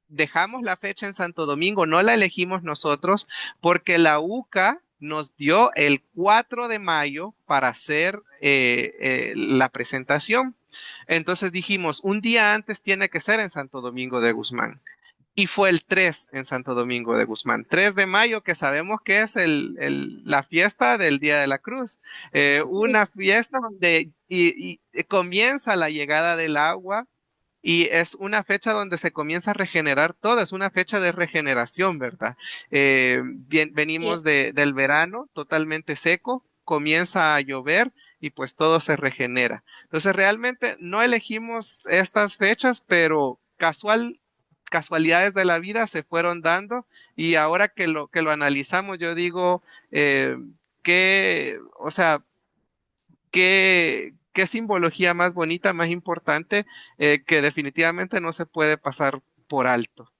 dejamos la fecha en Santo Domingo, no la elegimos nosotros, porque la UCA nos dio el 4 de mayo para hacer la presentación. Entonces dijimos, un día antes tiene que ser en Santo Domingo de Guzmán. Y fue el 3 en Santo Domingo de Guzmán. 3 de mayo, que sabemos que es la fiesta del Día de la Cruz. Una fiesta donde comienza la llegada del agua y es una fecha donde se comienza a regenerar todo. Es una fecha de regeneración, ¿verdad? Venimos Sí. del verano totalmente seco, comienza a llover y pues todo se regenera. Entonces realmente no elegimos estas fechas, pero casualidades de la vida se fueron dando y ahora que lo analizamos, yo digo eh, o sea, qué simbología más bonita, más importante, que definitivamente no se puede pasar por alto.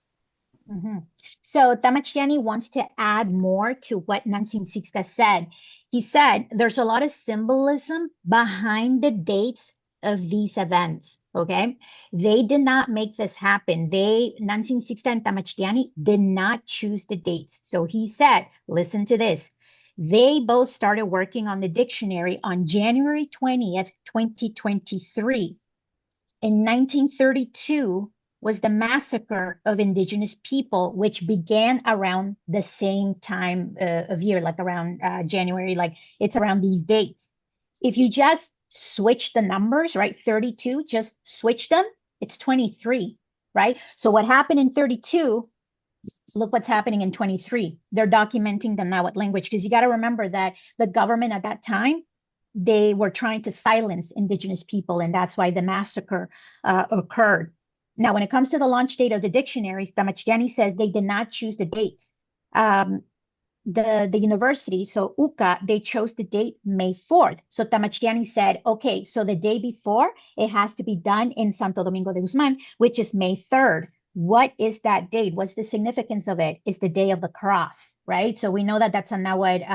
Mhm. So Tamachiani wants to add more to what Nansing Sixta said. He said there's a lot of symbolism behind the dates of these events. Okay, they did not make this happen. Nansing Sixta and Tamachiani did not choose the dates. So he said, listen to this. They both started working on the dictionary on January 20th, 2023. In 1932 was the massacre of indigenous people, which began around the same time of year, like around January, like it's around these dates. If you just switch the numbers, right, 32, just switch them, it's 23, right? So what happened in 32, look what's happening in 23. They're documenting the Nahuatl language, because you got to remember that the government at that time, they were trying to silence indigenous people, and that's why the massacre occurred. Now, when it comes to the launch date of the dictionary, Tamachiani says they did not choose the dates. The university, so UCA, they chose the date May 4th. So Tamachiani said, okay, so the day before, it has to be done in Santo Domingo de Guzman, which is May 3rd. What is that date? What's the significance of it? It's the day of the cross, right? So we know that that's a Nahuatl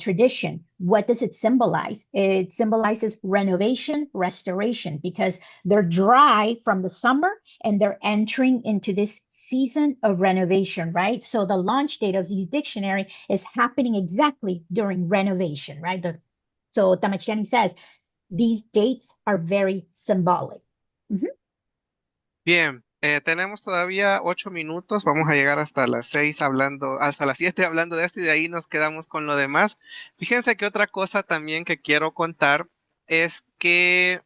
tradition. What does it symbolize? It symbolizes renovation, restoration, because they're dry from the summer and they're entering into this season of renovation, right? So the launch date of this dictionary is happening exactly during renovation, right? So Tamachiani says these dates are very symbolic. Mhm. Bien, tenemos todavía 8 minutos, vamos a llegar hasta las 6 hablando, hasta las 7 hablando de esto y de ahí nos quedamos con lo demás. Fíjense que otra cosa también que quiero contar es que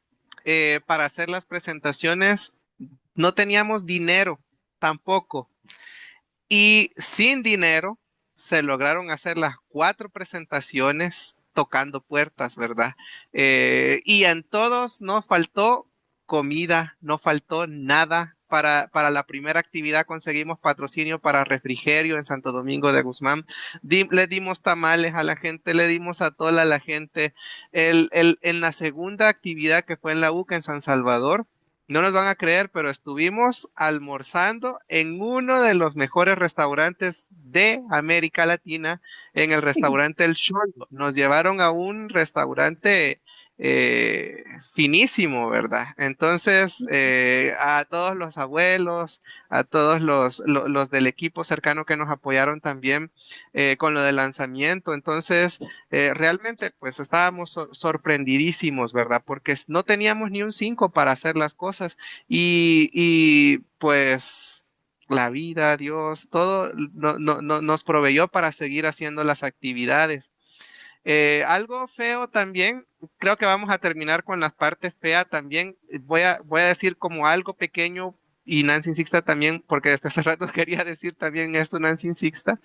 para hacer las presentaciones no teníamos dinero tampoco. Y sin dinero se lograron hacer las 4 presentaciones tocando puertas, ¿verdad? Y en todos no faltó comida, no faltó nada. Para la primera actividad conseguimos patrocinio para refrigerio en Santo Domingo de Guzmán. Le dimos tamales a la gente, le dimos atol a la gente. En la segunda actividad que fue en la UCA en San Salvador, no nos van a creer, pero estuvimos almorzando en uno de los mejores restaurantes de América Latina, en el restaurante El Cholo. Nos llevaron a un restaurante finísimo, ¿verdad? Entonces, a todos los abuelos, a todos los del equipo cercano que nos apoyaron también con lo del lanzamiento. Entonces, realmente pues estábamos sorprendidísimos, ¿verdad? Porque no teníamos ni un 5 para hacer las cosas y pues la vida, Dios, todo nos proveyó para seguir haciendo las actividades. Algo feo también, creo que vamos a terminar con la parte fea también. Voy a decir como algo pequeño y Nancy Sixta también, porque desde hace rato quería decir también esto, Nancy Sixta.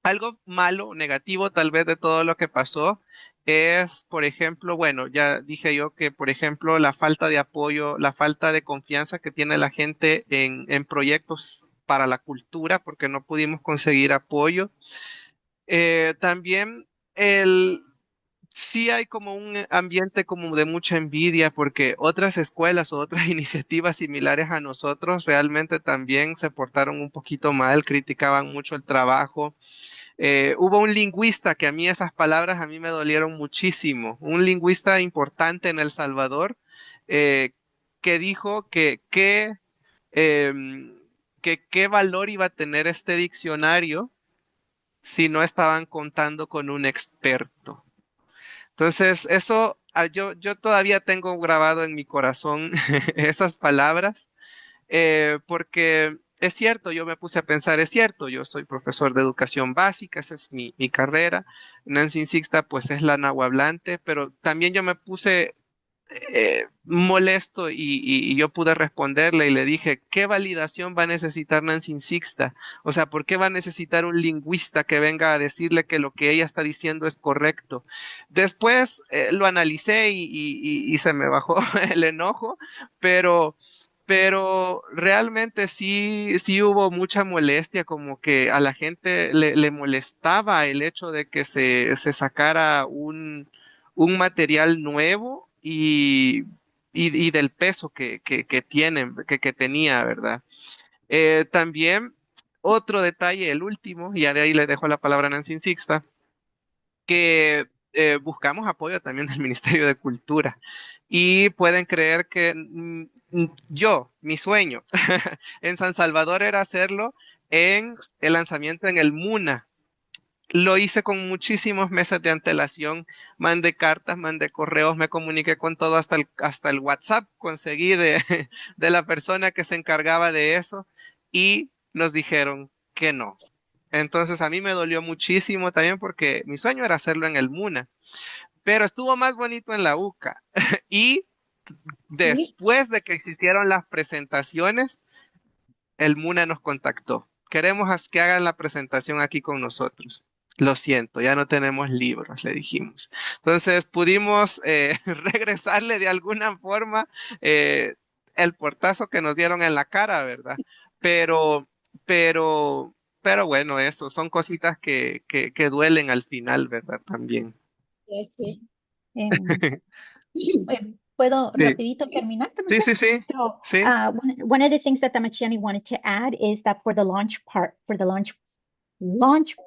Algo malo, negativo tal vez de todo lo que pasó es, por ejemplo, bueno, ya dije yo que, por ejemplo, la falta de apoyo, la falta de confianza que tiene la gente en proyectos para la cultura, porque no pudimos conseguir apoyo. También sí hay como un ambiente como de mucha envidia porque otras escuelas o otras iniciativas similares a nosotros realmente también se portaron un poquito mal, criticaban mucho el trabajo. Hubo un lingüista que a mí esas palabras a mí me dolieron muchísimo, un lingüista importante en El Salvador que dijo que qué valor iba a tener este diccionario si no estaban contando con un experto. Entonces, eso yo todavía tengo grabado en mi corazón esas palabras, porque es cierto, yo me puse a pensar, es cierto, yo soy profesor de educación básica, esa es mi carrera. Nancy Sixta, pues es la nahuablante, pero también yo me puse molesto y yo pude responderle y le dije, ¿qué validación va a necesitar Nancy Sixta? O sea, ¿por qué va a necesitar un lingüista que venga a decirle que lo que ella está diciendo es correcto? Después lo analicé y se me bajó el enojo, pero realmente sí hubo mucha molestia, como que a la gente le molestaba el hecho de que se sacara un material nuevo y del peso que tenía, ¿verdad? También otro detalle, el último, y ya de ahí le dejo la palabra a Nancy Sixta, que buscamos apoyo también del Ministerio de Cultura. Y pueden creer que mi sueño en San Salvador era hacerlo en el lanzamiento en el MUNA. Lo hice con muchísimos meses de antelación, mandé cartas, mandé correos, me comuniqué con todo, hasta el WhatsApp conseguí de la persona que se encargaba de eso y nos dijeron que no. Entonces a mí me dolió muchísimo también porque mi sueño era hacerlo en el MUNA, pero estuvo más bonito en la UCA. Y Sí, después de que existieron las presentaciones, el MUNA nos contactó. Queremos que hagan la presentación aquí con nosotros. Lo siento, ya no tenemos libros, le dijimos. Entonces pudimos regresarle de alguna forma eh, el portazo que nos dieron en la cara, ¿verdad? Pero, pero, pero bueno, eso son cositas que duelen al final, ¿verdad? También. sí, sí. Em, ¿Puedo Sí, rapidito terminar, sí, Tamachiani? sí, sí, So, sí. one of the things that Tamachiani wanted to add is that for the launch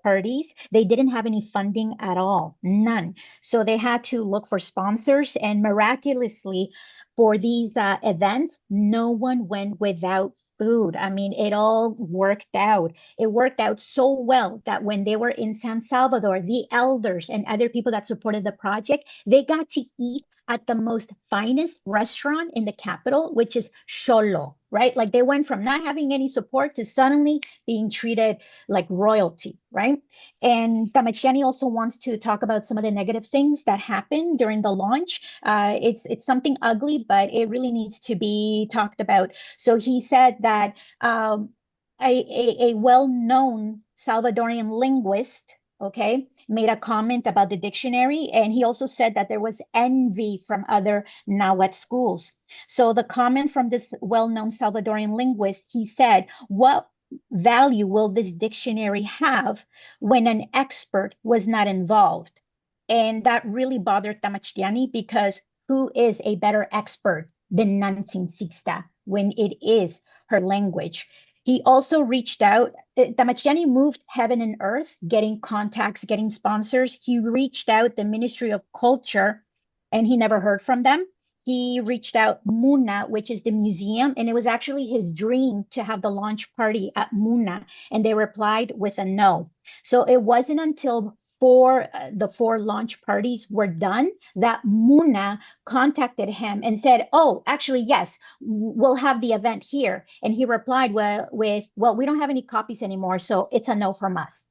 parties, they didn't have any funding at all, none. So they had to look for sponsors, and miraculously, for these events, no one went without food. I mean, it all worked out. It worked out so well that when they were in San Salvador, the elders and other people that supported the project, they got to eat at the most finest restaurant in the capital, which is Xolo, right? Like they went from not having any support to suddenly being treated like royalty, right? And Tamachiani also wants to talk about some of the negative things that happened during the launch. It's something ugly, but it really needs to be talked about. So he said that a well-known Salvadorian linguist, okay, made a comment about the dictionary, and he also said that there was envy from other Nahuatl schools. So the comment from this well-known Salvadorian linguist, he said, what value will this dictionary have when an expert was not involved? And that really bothered Tamachtiani because who is a better expert than Nansin Sixta when it is her language? He also reached out. Tamachtiani moved heaven and earth, getting contacts, getting sponsors. He reached out the Ministry of Culture, and he never heard from them. He reached out Muna, which is the museum, and it was actually his dream to have the launch party at Muna, and they replied with a no. So it wasn't until the four launch parties were done that Muna contacted him and said, "Oh, actually, yes, we'll have the event here." And he replied, "Well, we don't have any copies anymore, so it's a no from us."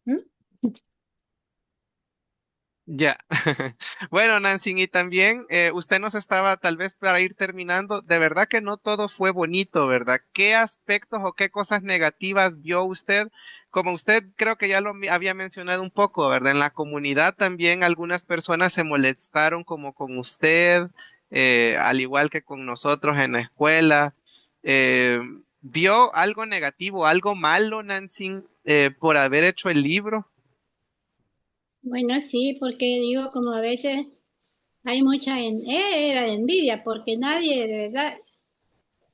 Hmm? Ya. Bueno, Nancy, y también usted nos estaba, tal vez para ir terminando, de verdad que no todo fue bonito, ¿verdad? ¿Qué aspectos o qué cosas negativas vio usted? Como usted creo que ya lo había mencionado un poco, ¿verdad? En la comunidad también algunas personas se molestaron como con usted, al igual que con nosotros en la escuela. Eh, ¿Vio algo negativo, algo malo, Nancy, por haber hecho el libro? Bueno, sí, porque digo, como a veces hay mucha era de envidia, porque nadie, de verdad,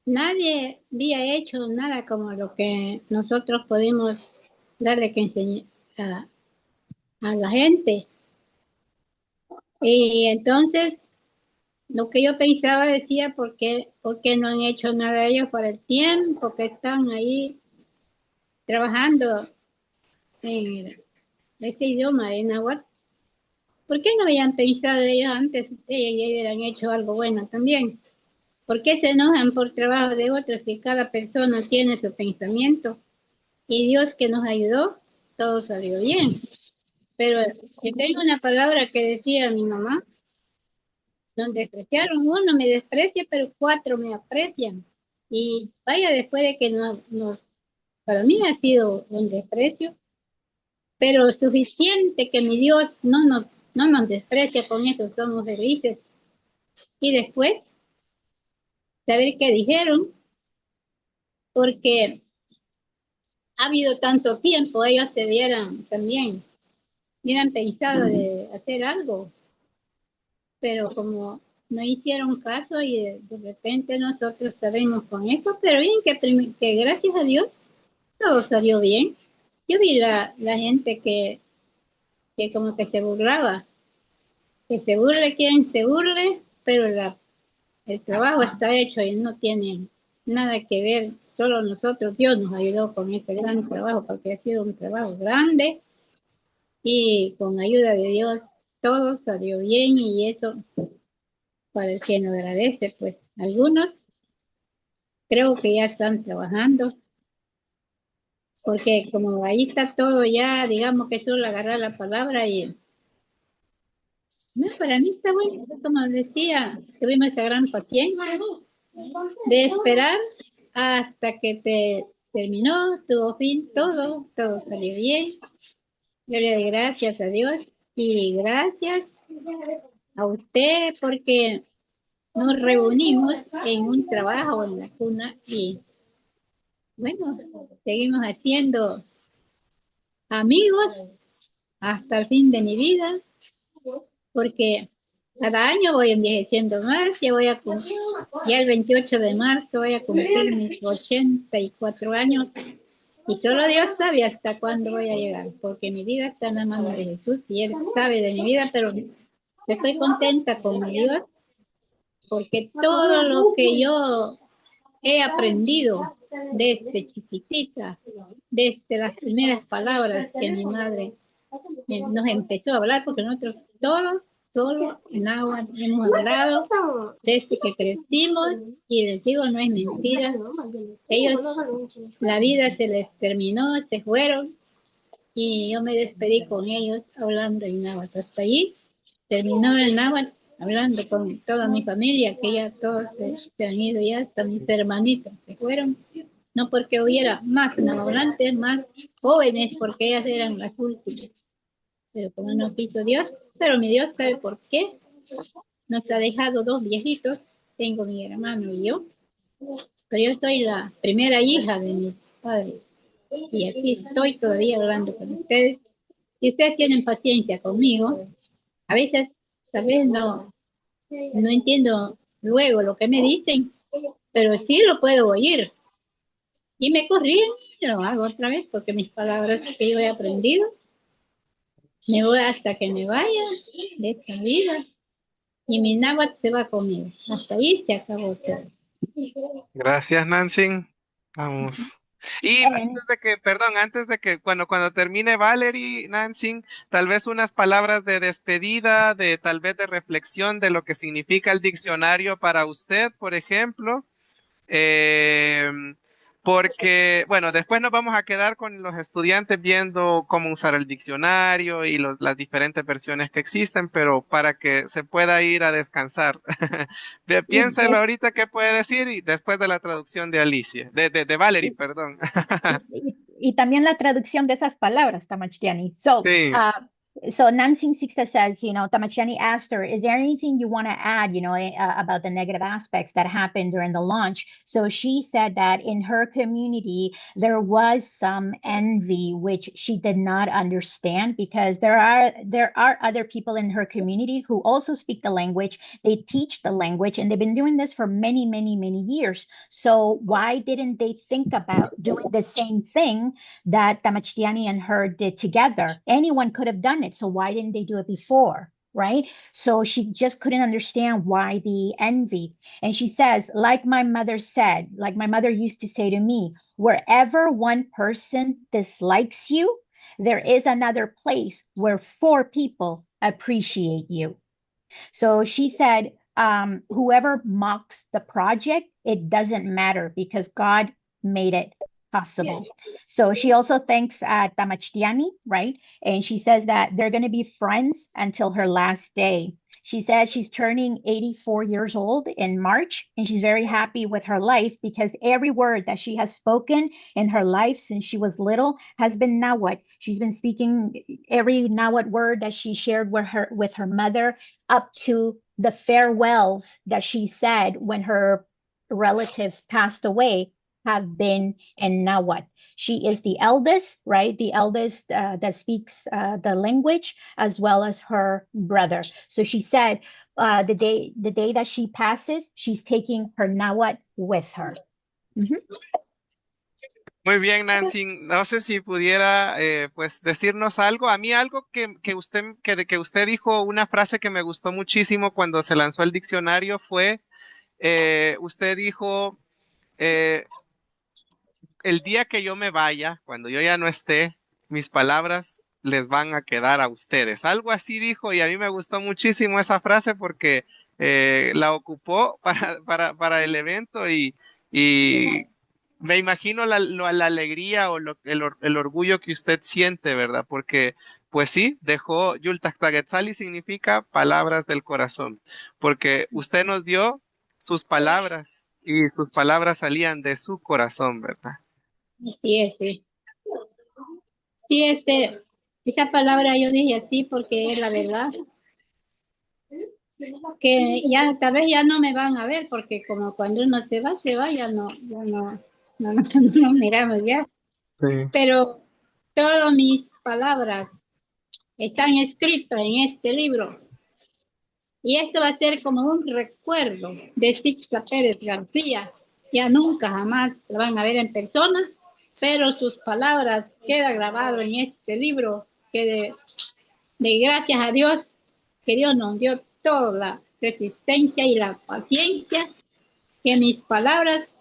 nadie había hecho nada como lo que nosotros podemos darle que enseñar a la gente. Y entonces, lo que yo pensaba decía, por qué no han hecho nada ellos para el tiempo que están ahí trabajando en ese idioma de náhuatl? ¿Por qué no habían pensado ellos antes y hubieran hecho algo bueno también? ¿Por qué se enojan por trabajo de otros si cada persona tiene su pensamiento? Y Dios que nos ayudó, todo salió bien. Pero yo tengo una palabra que decía mi mamá, nos despreciaron, uno me desprecia, pero cuatro me aprecian. Y vaya, después de que para mí ha sido un desprecio, pero suficiente que mi Dios no nos desprecia, con eso somos felices. Y después, saber qué dijeron, porque ha habido tanto tiempo, ellos se vieran también, hubieran pensado de hacer algo, pero como no hicieron caso y de repente nosotros salimos con esto, pero bien que gracias a Dios todo salió bien. Yo vi la gente que como que se burlaba, que se burle quien se burle, pero el trabajo está hecho y no tiene nada que ver, solo nosotros, Dios nos ayudó con este gran trabajo, porque ha sido un trabajo grande y con ayuda de Dios todo salió bien y eso para el que nos agradece, pues algunos creo que ya están trabajando, porque como ahí está todo ya, digamos que solo agarrar la palabra y no, para mí está bueno, como decía, tuvimos esa gran paciencia de esperar hasta que te terminó, tuvo fin, todo salió bien. Yo le doy gracias a Dios y gracias a usted porque nos reunimos en un trabajo en la cuna y bueno, seguimos haciendo amigos hasta el fin de mi vida, porque cada año voy envejeciendo más, ya el 28 de marzo voy a cumplir mis 84 años y solo Dios sabe hasta cuándo voy a llegar, porque mi vida está en la mano de Jesús y Él sabe de mi vida, pero estoy contenta con mi Dios, porque todo lo que yo he aprendido desde chiquitita, desde las primeras palabras que mi madre nos empezó a hablar, porque nosotros todos, solo en agua hemos hablado desde que crecimos, y les digo, no es mentira, ellos, la vida se les terminó, se fueron, y yo me despedí con ellos hablando en náhuatl. Hasta allí terminó el náhuatl, hablando con toda mi familia, que ya todos se han ido, ya hasta mis hermanitas se fueron, no porque hubiera más nahuatlantes, más jóvenes, porque ellas eran las últimas, pero como no quiso Dios, pero mi Dios sabe por qué, nos ha dejado dos viejitos, tengo mi hermano y yo, pero yo soy la primera hija de mis padres, y aquí estoy todavía hablando con ustedes, y ustedes tienen paciencia conmigo, a veces tal vez no entiendo luego lo que me dicen, pero sí lo puedo oír, y me corrigen, y lo hago otra vez, porque mis palabras que yo he aprendido, me voy hasta que me vaya de esta vida, y mi náhuatl se va conmigo, hasta ahí se acabó todo. Gracias, Nancy. Vamos. Y And antes de que, cuando termine Valerie, Nancy, tal vez unas palabras de despedida, tal vez de reflexión de lo que significa el diccionario para usted, por ejemplo. Porque, bueno, después nos vamos a quedar con los estudiantes viendo cómo usar el diccionario y las diferentes versiones que existen, pero para que se pueda ir a descansar. Piénselo ahorita qué puede decir y después de la traducción de Alicia, de Valerie, perdón. y también la traducción de esas palabras, Tamachtiani. Sí. So Nansing Sixta says, Tamachtiani asked her, is there anything you want to add, about the negative aspects that happened during the launch? So she said that in her community, there was some envy, which she did not understand, because there are other people in her community who also speak the language. They teach the language, and they've been doing this for many, many, many years. So why didn't they think about doing the same thing that Tamachtiani and her did together? Anyone could have done it. So why didn't they do it before? Right? So she just couldn't understand why the envy. And she says, like my mother used to say to me, wherever one person dislikes you, there is another place where 4 people appreciate you. So she said, whoever mocks the project, it doesn't matter because God made it possible. So she also thanks Tamachtiani, right? And she says that they're going to be friends until her last day. She said she's turning 84 years old in March, and she's very happy with her life because every word that she has spoken in her life since she was little has been Nahuatl. She's been speaking every Nahuatl word that she shared with her mother, up to the farewells that she said when her relatives passed away, have been in Nahuatl. She is the eldest, right? The eldest that speaks the language, as well as her brother. So she said, the day that she passes, she's taking her Nahuatl with her. Muy bien, Nancy. No sé si pudiera pues decirnos algo. A mí algo que usted dijo, una frase que me gustó muchísimo cuando se lanzó el diccionario fue, usted dijo, el día que yo me vaya, cuando yo ya no esté, mis palabras les van a quedar a ustedes. Algo así dijo y a mí me gustó muchísimo esa frase porque la ocupó para el evento y me imagino la alegría o el orgullo que usted siente, ¿verdad? Porque, pues sí, dejó Yultaqtaquetzali significa palabras del corazón, porque usted nos dio sus palabras y sus palabras salían de su corazón, ¿verdad? Así es, sí. Sí, esa palabra yo dije así porque es la verdad. Que ya, tal vez ya no me van a ver, porque como cuando uno se va, no miramos ya. Sí. Pero todas mis palabras están escritas en este libro. Y esto va a ser como un recuerdo de Sixta Pérez García. Ya nunca jamás la van a ver en persona, pero sus palabras quedan grabadas en este libro, que de gracias a Dios, que Dios nos dio toda la resistencia y la paciencia, que mis palabras,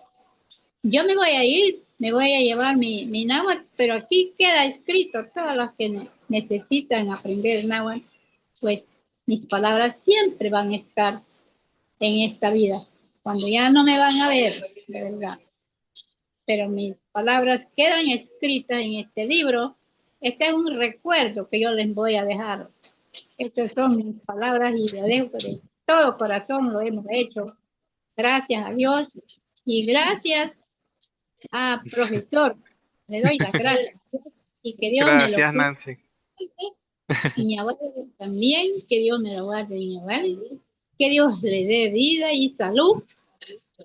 yo me voy a ir, me voy a llevar mi náhuatl, pero aquí queda escrito, todos los que necesitan aprender náhuatl, pues mis palabras siempre van a estar en esta vida, cuando ya no me van a ver, de verdad. Pero mis palabras quedan escritas en este libro. Este es un recuerdo que yo les voy a dejar. Estas son mis palabras y de todo corazón lo hemos hecho. Gracias a Dios y gracias a profesor. Le doy las gracias y que Dios me lo Gracias, cuide. Nancy. Y mi abuelo también, que Dios me lo guarde, mi abuelo. Que Dios le dé vida y salud.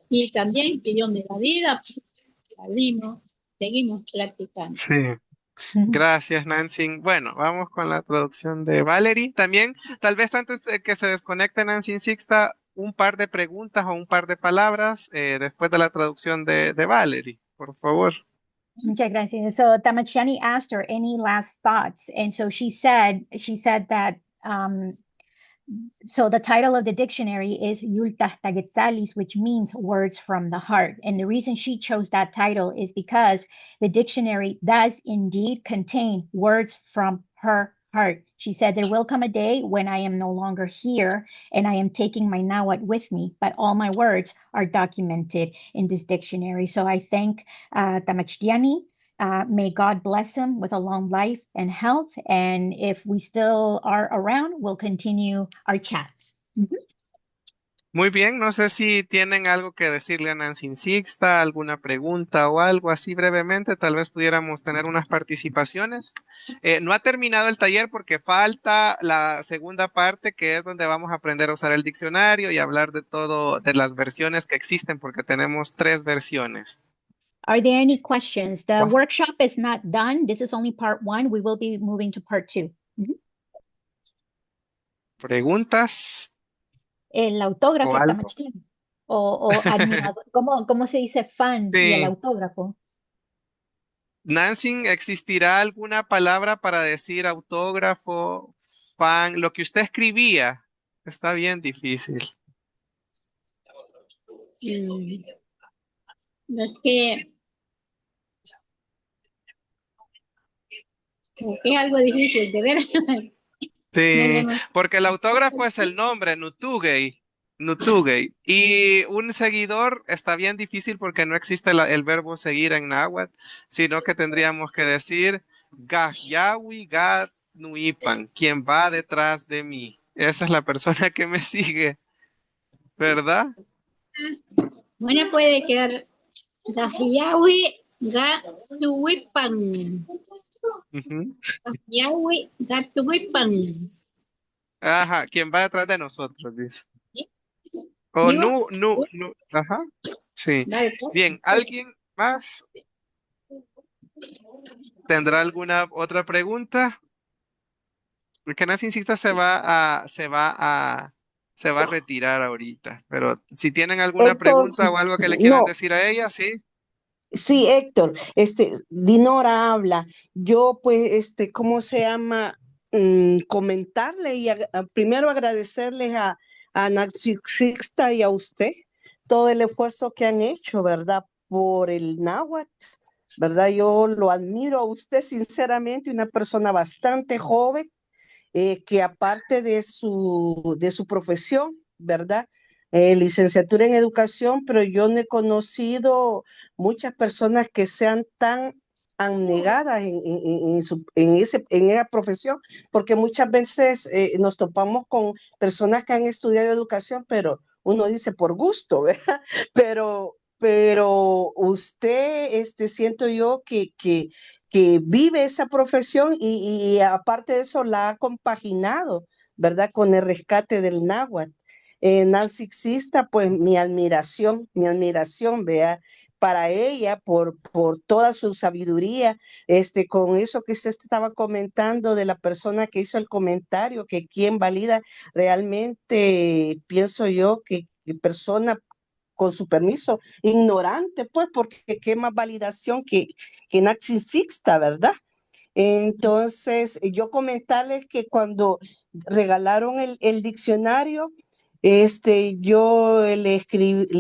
Y también que Dios me da vida. Seguimos platicando. Sí. Gracias, Nancy. Bueno, vamos con la traducción de Valerie. También, tal vez antes de que se desconecte Nancy Sixta, un par de preguntas o un par de palabras después de la traducción de Valerie, por favor. Muchas gracias. So Tamachiani asked her any last thoughts, and so she said that so the title of the dictionary is Yultahtagetzalis, which means words from the heart. And the reason she chose that title is because the dictionary does indeed contain words from her heart. She said, there will come a day when I am no longer here and I am taking my Nahuatl with me, but all my words are documented in this dictionary. So I thank Tamachtiani. May God bless him with a long life and health. And if we still are around, we'll continue our chats. Muy bien, no sé si tienen algo que decirle a Nancy Sixta, alguna pregunta o algo así brevemente, tal vez pudiéramos tener unas participaciones. No ha terminado el taller porque falta la segunda parte, que es donde vamos a aprender a usar el diccionario y hablar de todo, de las versiones que existen, porque tenemos 3 versiones. Are there any questions? The Wow. workshop is not done. This is only part 1. We will be moving to part 2. ¿Preguntas? El autógrafo, ¿O algo? Tamachtiani. O admirador. ¿Cómo se dice fan y el Sí. autógrafo? Nancy, ¿existirá alguna palabra para decir autógrafo, fan, lo que usted escribía? Está bien difícil. No es que es algo difícil de ver. Sí, porque el autógrafo es el nombre, Nutugay, y un seguidor está bien difícil porque no existe el verbo seguir en náhuatl, sino que tendríamos que decir Gahyawi Gad Nuipan, quien va detrás de mí. Esa es la persona que me sigue, ¿verdad? Bueno, puede quedar Gahiawi Gatuwipan. Ujú. Gahiawi Gatuwipan. Ajá, quien va detrás de nosotros, dice. O Digo, ajá, sí. vale, pues. Bien, ¿alguien más tendrá alguna otra pregunta? Porque Nancy Insista se va a se va a retirar ahorita. Pero si tienen alguna Héctor, pregunta o algo que le quieran no, decir a ella, sí. sí, Héctor, Dinora habla. Yo, pues, ¿cómo se llama? Comentarle y primero agradecerles a Naxi Sixta y a usted todo el esfuerzo que han hecho, ¿verdad? Por el náhuatl, ¿verdad? Yo lo admiro a usted sinceramente, una persona bastante joven que aparte de su profesión, ¿verdad? Licenciatura en educación, pero yo no he conocido muchas personas que sean tan abnegadas en esa profesión, porque muchas veces nos topamos con personas que han estudiado educación, pero uno dice por gusto, ¿verdad? Pero usted, siento yo que vive esa profesión y aparte de eso la ha compaginado, ¿verdad? Con el rescate del náhuatl. Nancy Xista, pues mi admiración, vea, para ella por toda su sabiduría, con eso que usted estaba comentando de la persona que hizo el comentario, que quién valida realmente, pienso yo que persona con su permiso, ignorante, pues, porque qué más validación que narcisista, ¿verdad? Entonces, yo comentarles que cuando regalaron el diccionario, yo le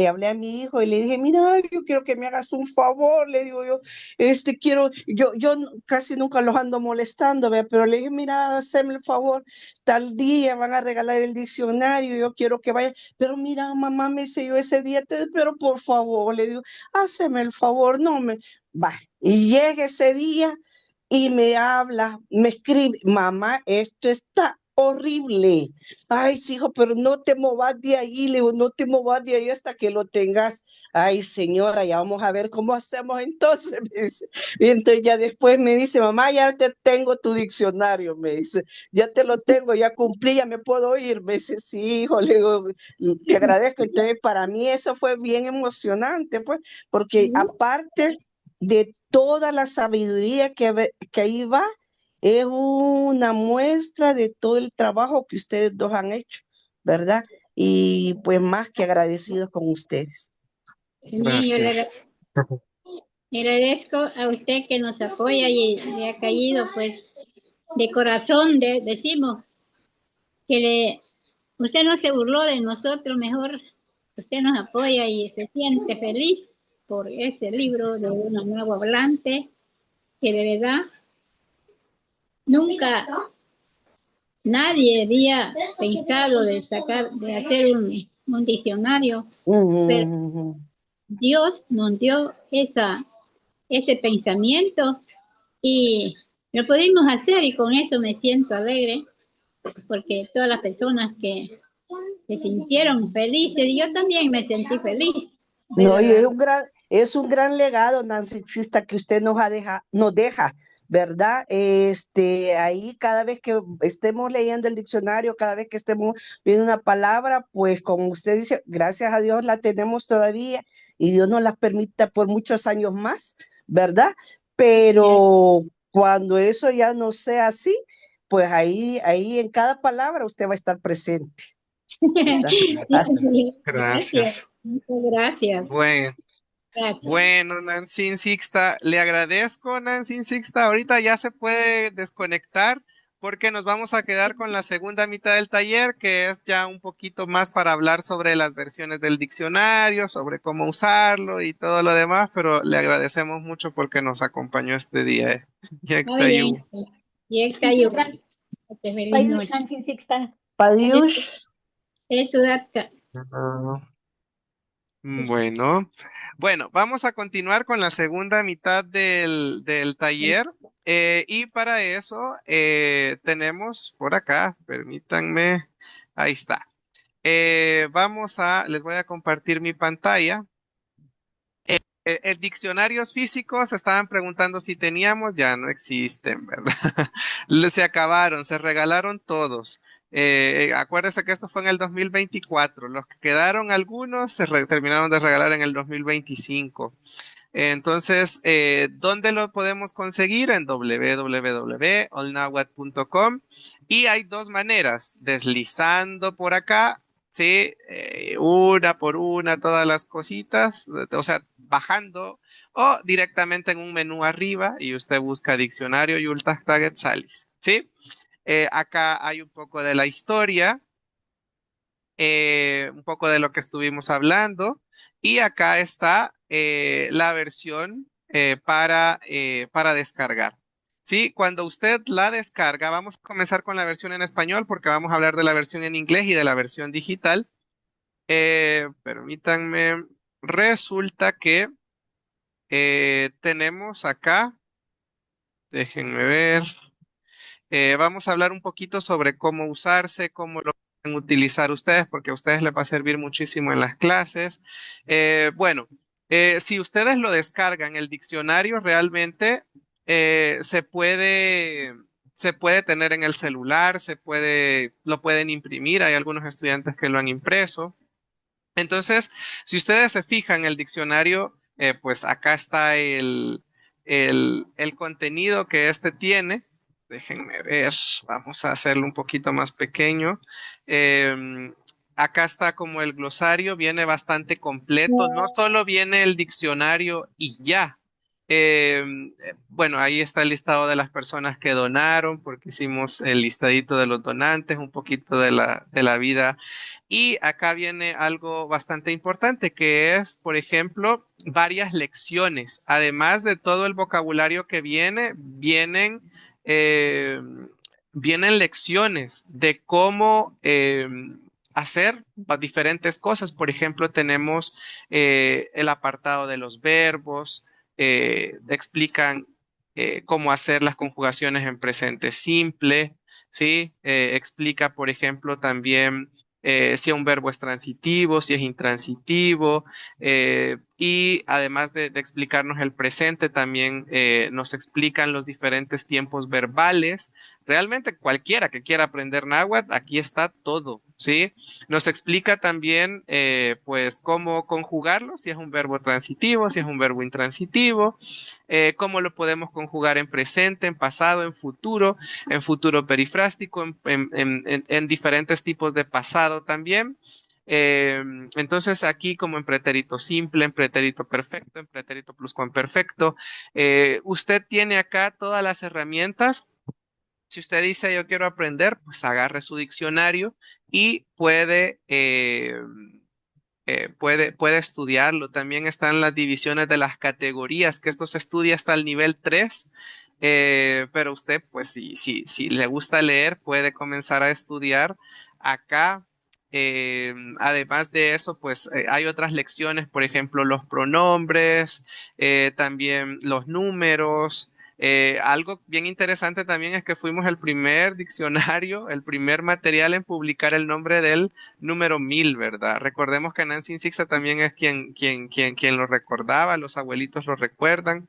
hablé a mi hijo y le dije, mira, yo quiero que me hagas un favor, le digo yo, yo casi nunca los ando molestando, ¿ve? Pero le dije, mira, hazme el favor, tal día van a regalar el diccionario, yo quiero que vaya, pero mira, mamá, me dice yo ese día, pero por favor, le digo, hazme el favor, no me, va, y llega ese día y me habla, me escribe, mamá, esto está horrible. Ay, sí, hijo, pero no te movas de ahí, le digo, no te movas de ahí hasta que lo tengas. Ay, señora, ya vamos a ver cómo hacemos entonces, me dice. Y entonces ya después me dice, mamá, ya te tengo tu diccionario, me dice, ya te lo tengo, ya cumplí, ya me puedo ir. Me dice, sí, hijo, le digo, te agradezco. Entonces, para mí eso fue bien emocionante, pues, porque aparte de toda la sabiduría que ahí va, es una muestra de todo el trabajo que ustedes dos han hecho, ¿verdad? Y pues más que agradecidos con ustedes. También yo Gracias. le agradezco a usted que nos apoya y le ha caído, pues, de corazón, decimos, usted no se burló de nosotros, mejor usted nos apoya y se siente feliz por ese libro de una nueva hablante, que de verdad nunca nadie había pensado de hacer un diccionario, pero Dios nos dio ese pensamiento y lo pudimos hacer y con eso me siento alegre porque todas las personas que se sintieron felices, yo también me sentí feliz. No, y es un gran legado, Nancy Xista, que usted nos deja, ¿verdad? Ahí cada vez que estemos leyendo el diccionario, cada vez que estemos viendo una palabra, pues como usted dice, gracias a Dios la tenemos todavía y Dios nos la permita por muchos años más, ¿verdad? Pero cuando eso ya no sea así, pues ahí en cada palabra usted va a estar presente, ¿verdad? Gracias. Gracias. Muchas gracias. Bueno. Gracias. Bueno, Nancy Sixta, le agradezco, Nancy Sixta. Ahorita ya se puede desconectar porque nos vamos a quedar con la segunda mitad del taller, que es ya un poquito más para hablar sobre las versiones del diccionario, sobre cómo usarlo y todo lo demás, pero le agradecemos mucho porque nos acompañó este día. Muy bien. Y está yo. Feliz noche. Nancy Sixta. Padiush. Eso da. Bueno, vamos a continuar con la segunda mitad del taller y para eso tenemos por acá, permítanme, ahí está. Les voy a compartir mi pantalla. Diccionarios físicos, estaban preguntando si teníamos, ya no existen, ¿verdad? Se acabaron, se regalaron todos. Acuérdense que esto fue en el 2024. Los que quedaron algunos terminaron de regalar en el 2025. Entonces, ¿dónde lo podemos conseguir? En www.allnahuatl.com y hay dos maneras, deslizando por acá, ¿sí? Una por una, todas las cositas, o sea, bajando o directamente en un menú arriba y usted busca diccionario Yultaq Salis, ¿sí? Acá hay un poco de la historia, un poco de lo que estuvimos hablando y acá está la versión para descargar. Sí, cuando usted la descarga, vamos a comenzar con la versión en español porque vamos a hablar de la versión en inglés y de la versión digital. Permítanme, resulta que tenemos acá, déjenme ver, vamos a hablar un poquito sobre cómo usarse, cómo lo pueden utilizar ustedes, porque a ustedes les va a servir muchísimo en las clases. Bueno, si ustedes lo descargan, el diccionario realmente se puede tener en el celular, lo pueden imprimir, hay algunos estudiantes que lo han impreso. Entonces, si ustedes se fijan, el diccionario, pues acá está el contenido que este tiene. Déjenme ver, vamos a hacerlo un poquito más pequeño. Acá está como el glosario, viene bastante completo. No solo viene el diccionario y ya. Bueno, ahí está el listado de las personas que donaron, porque hicimos el listadito de los donantes, un poquito de la vida. Y acá viene algo bastante importante, que es, por ejemplo, varias lecciones. Además de todo el vocabulario que vienen lecciones de cómo hacer diferentes cosas. Por ejemplo, tenemos el apartado de los verbos, explican cómo hacer las conjugaciones en presente simple, ¿sí? Explica, por ejemplo, también si un verbo es transitivo, si es intransitivo, y además de explicarnos el presente, también nos explican los diferentes tiempos verbales. Realmente cualquiera que quiera aprender náhuatl, aquí está todo, ¿sí? Nos explica también, pues, cómo conjugarlo, si es un verbo transitivo, si es un verbo intransitivo, cómo lo podemos conjugar en presente, en pasado, en futuro perifrástico, en diferentes tipos de pasado también. Entonces aquí como en pretérito simple, en pretérito perfecto, en pretérito pluscuamperfecto, usted tiene acá todas las herramientas. Si usted dice yo quiero aprender, pues agarre su diccionario y puede estudiarlo. También están las divisiones de las categorías, que esto se estudia hasta el nivel 3. Pero usted, pues si le gusta leer, puede comenzar a estudiar acá. Además de eso, pues hay otras lecciones, por ejemplo, los pronombres, también los números. Algo bien interesante también es que fuimos el primer diccionario, el primer material en publicar el nombre del número 1000, ¿verdad? Recordemos que Nancy Sixta también es quien lo recordaba, los abuelitos lo recuerdan.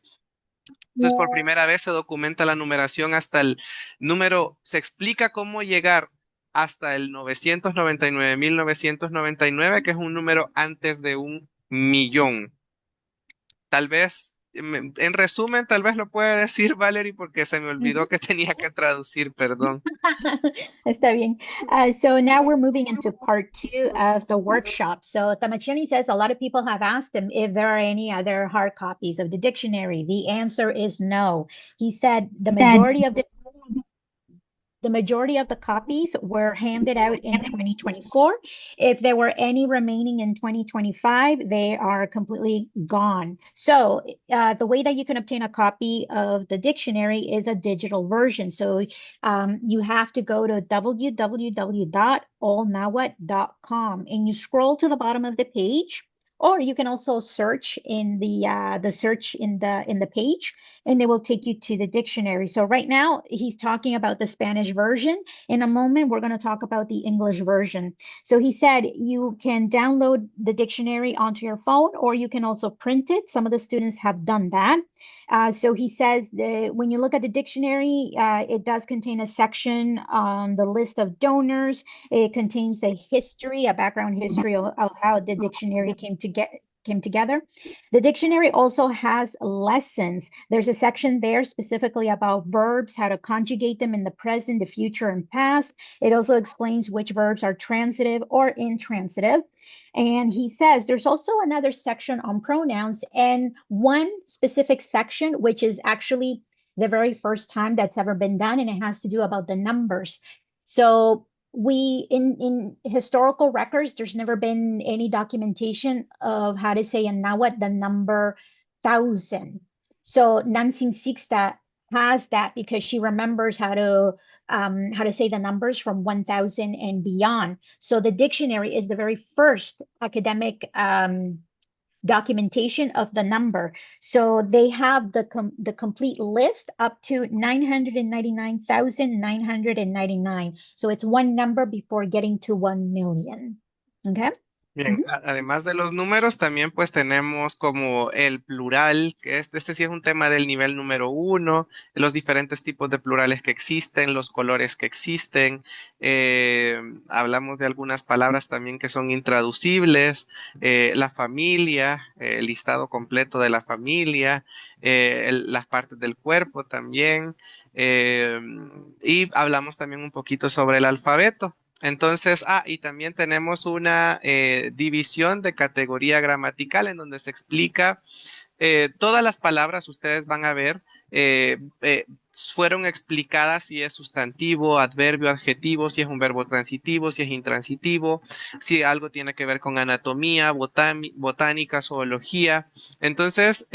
Entonces, por primera vez se documenta la numeración hasta el número, se explica cómo llegar hasta el 999.999, que es un número antes de 1.000.000. Tal vez, en resumen, tal vez lo puede decir Valerie porque se me olvidó que tenía que traducir, perdón. Está bien. So now we're moving into part 2 of the workshop. So Tamacheni says a lot of people have asked him if there are any other hard copies of the dictionary. The answer is no. He said the majority of the copies were handed out in 2024. If there were any remaining in 2025, they are completely gone. So the way that you can obtain a copy of the dictionary is a digital version. So you have to go to www.allnahuatl.com and you scroll to the bottom of the page. Or you can also search in the search in the page, and it will take you to the dictionary. So right now he's talking about the Spanish version. In a moment, we're going to talk about the English version. So he said you can download the dictionary onto your phone, or you can also print it. Some of the students have done that. So he says that when you look at the dictionary, it does contain a section on the list of donors. It contains a background history of how the dictionary came came together. The dictionary also has lessons. There's a section there specifically about verbs, how to conjugate them in the present, the future, and past. It also explains which verbs are transitive or intransitive. And he says there's also another section on pronouns and one specific section, which is actually the very first time that's ever been done, and it has to do about the numbers. So we, in historical records, there's never been any documentation of how to say in Nahuatl the number 1,000. So Nancing Sixta has that because she remembers how to say the numbers from 1,000 and beyond. So the dictionary is the very first academic documentation of the number. So they have the complete list up to 999,999. So it's one number before getting to 1 million. Okay. Bien, además de los números, también pues tenemos como el plural, que este sí es un tema del nivel número 1, los diferentes tipos de plurales que existen, los colores que existen. Hablamos de algunas palabras también que son intraducibles, la familia, el listado completo de la familia, las partes del cuerpo también. Y hablamos también un poquito sobre el alfabeto. Entonces, y también tenemos una división de categoría gramatical en donde se explica todas las palabras, ustedes van a ver, fueron explicadas si es sustantivo, adverbio, adjetivo, si es un verbo transitivo, si es intransitivo, si algo tiene que ver con anatomía, botánica, zoología. Entonces,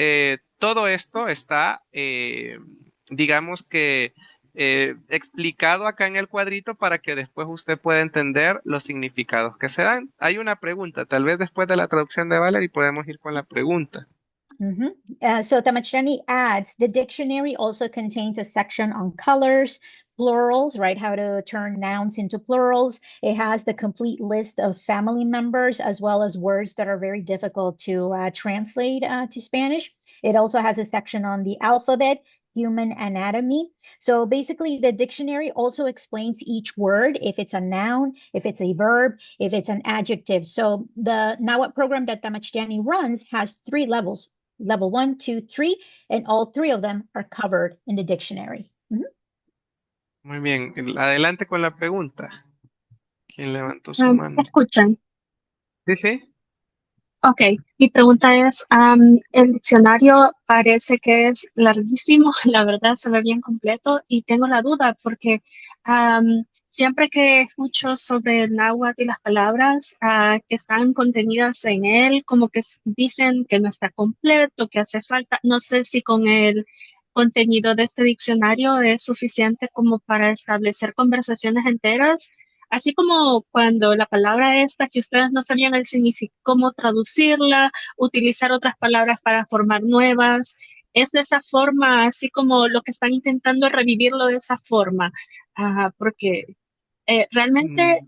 todo esto está, digamos que, explicado acá en el cuadrito para que después usted pueda entender los significados que se dan. Hay una pregunta, tal vez después de la traducción de Valerie podemos ir con la pregunta. So Tamachani adds, the dictionary also contains a section on colors, plurals, right? How to turn nouns into plurals. It has the complete list of family members as well as words that are very difficult to translate to Spanish. It also has a section on the alphabet, human anatomy. So basically the dictionary also explains each word, if it's a noun, if it's a verb, if it's an adjective. So the Nahuatl program that Tamachtiani runs has 3 levels, level 1, 2, 3, and all 3 of them are covered in the dictionary. Muy bien, adelante con la pregunta. ¿Quién levantó su mano? ¿Me escuchan? Sí, sí. Ok, mi pregunta es, el diccionario parece que es larguísimo, la verdad se ve bien completo y tengo la duda porque siempre que escucho sobre el náhuatl y las palabras que están contenidas en él, como que dicen que no está completo, que hace falta, no sé si con el contenido de este diccionario es suficiente como para establecer conversaciones enteras. Así como cuando la palabra esta que ustedes no sabían el significado, cómo traducirla, utilizar otras palabras para formar nuevas, es de esa forma, así como lo que están intentando revivirlo de esa forma, porque realmente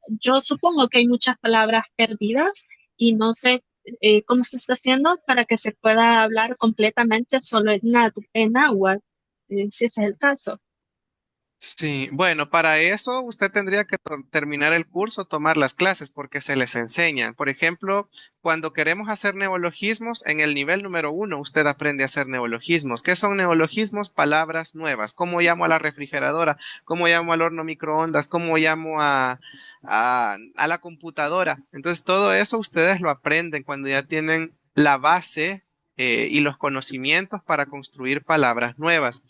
yo supongo que hay muchas palabras perdidas y no sé cómo se está haciendo para que se pueda hablar completamente solo en náhuatl, si ese es el caso. Sí, bueno, para eso usted tendría que terminar el curso, tomar las clases, porque se les enseñan. Por ejemplo, cuando queremos hacer neologismos, en el nivel número 1, usted aprende a hacer neologismos. ¿Qué son neologismos? Palabras nuevas. ¿Cómo llamo a la refrigeradora? ¿Cómo llamo al horno microondas? ¿Cómo llamo a la computadora? Entonces, todo eso ustedes lo aprenden cuando ya tienen la base y los conocimientos para construir palabras nuevas.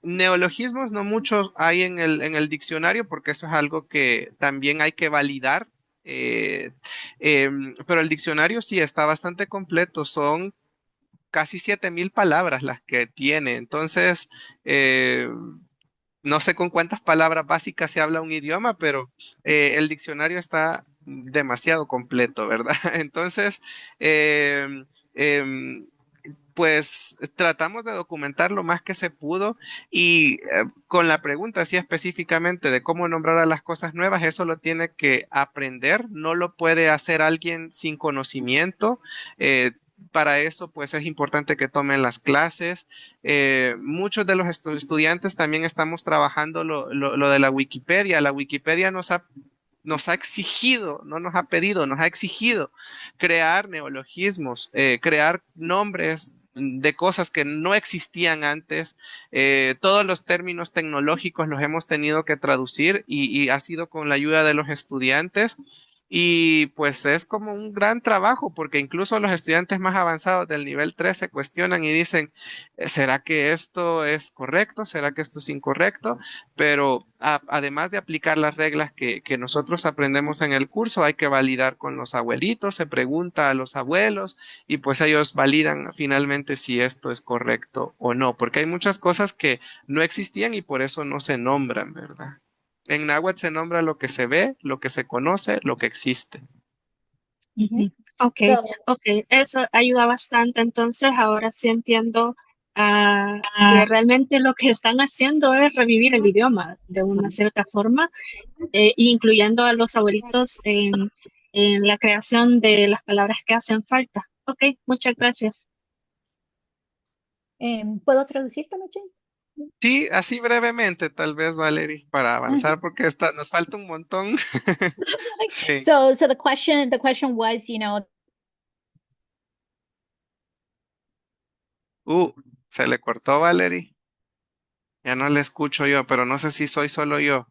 Neologismos no muchos hay en el diccionario porque eso es algo que también hay que validar, pero el diccionario sí está bastante completo, son casi 7,000 palabras las que tiene, entonces no sé con cuántas palabras básicas se habla un idioma, pero el diccionario está demasiado completo, ¿verdad? Entonces, pues tratamos de documentar lo más que se pudo y con la pregunta así específicamente de cómo nombrar a las cosas nuevas, eso lo tiene que aprender, no lo puede hacer alguien sin conocimiento. Para eso, pues es importante que tomen las clases. Muchos de los estudiantes también estamos trabajando lo de la Wikipedia. La Wikipedia nos ha nos ha exigido, no nos ha pedido, nos ha exigido crear neologismos, crear nombres de cosas que no existían antes. Todos los términos tecnológicos los hemos tenido que traducir y ha sido con la ayuda de los estudiantes. Y pues es como un gran trabajo porque incluso los estudiantes más avanzados del nivel 3 se cuestionan y dicen, ¿será que esto es correcto? ¿Será que esto es incorrecto? Pero además de aplicar las reglas que nosotros aprendemos en el curso, hay que validar con los abuelitos, se pregunta a los abuelos y pues ellos validan finalmente si esto es correcto o no, porque hay muchas cosas que no existían y por eso no se nombran, ¿verdad? En náhuatl se nombra lo que se ve, lo que se conoce, lo que existe. Ujú. Ok, So ok, eso ayuda bastante. Entonces, ahora sí entiendo que realmente lo que están haciendo es revivir el idioma de una cierta forma, incluyendo a los abuelitos en la creación de las palabras que hacen falta. Ok, muchas gracias. ¿puedo traducir, Tamache? Sí, así brevemente, tal vez, Valerie, para avanzar, porque nos falta un montón. Sí. So the question was, Se le cortó, Valerie. Ya no le escucho yo, pero no sé si soy solo yo.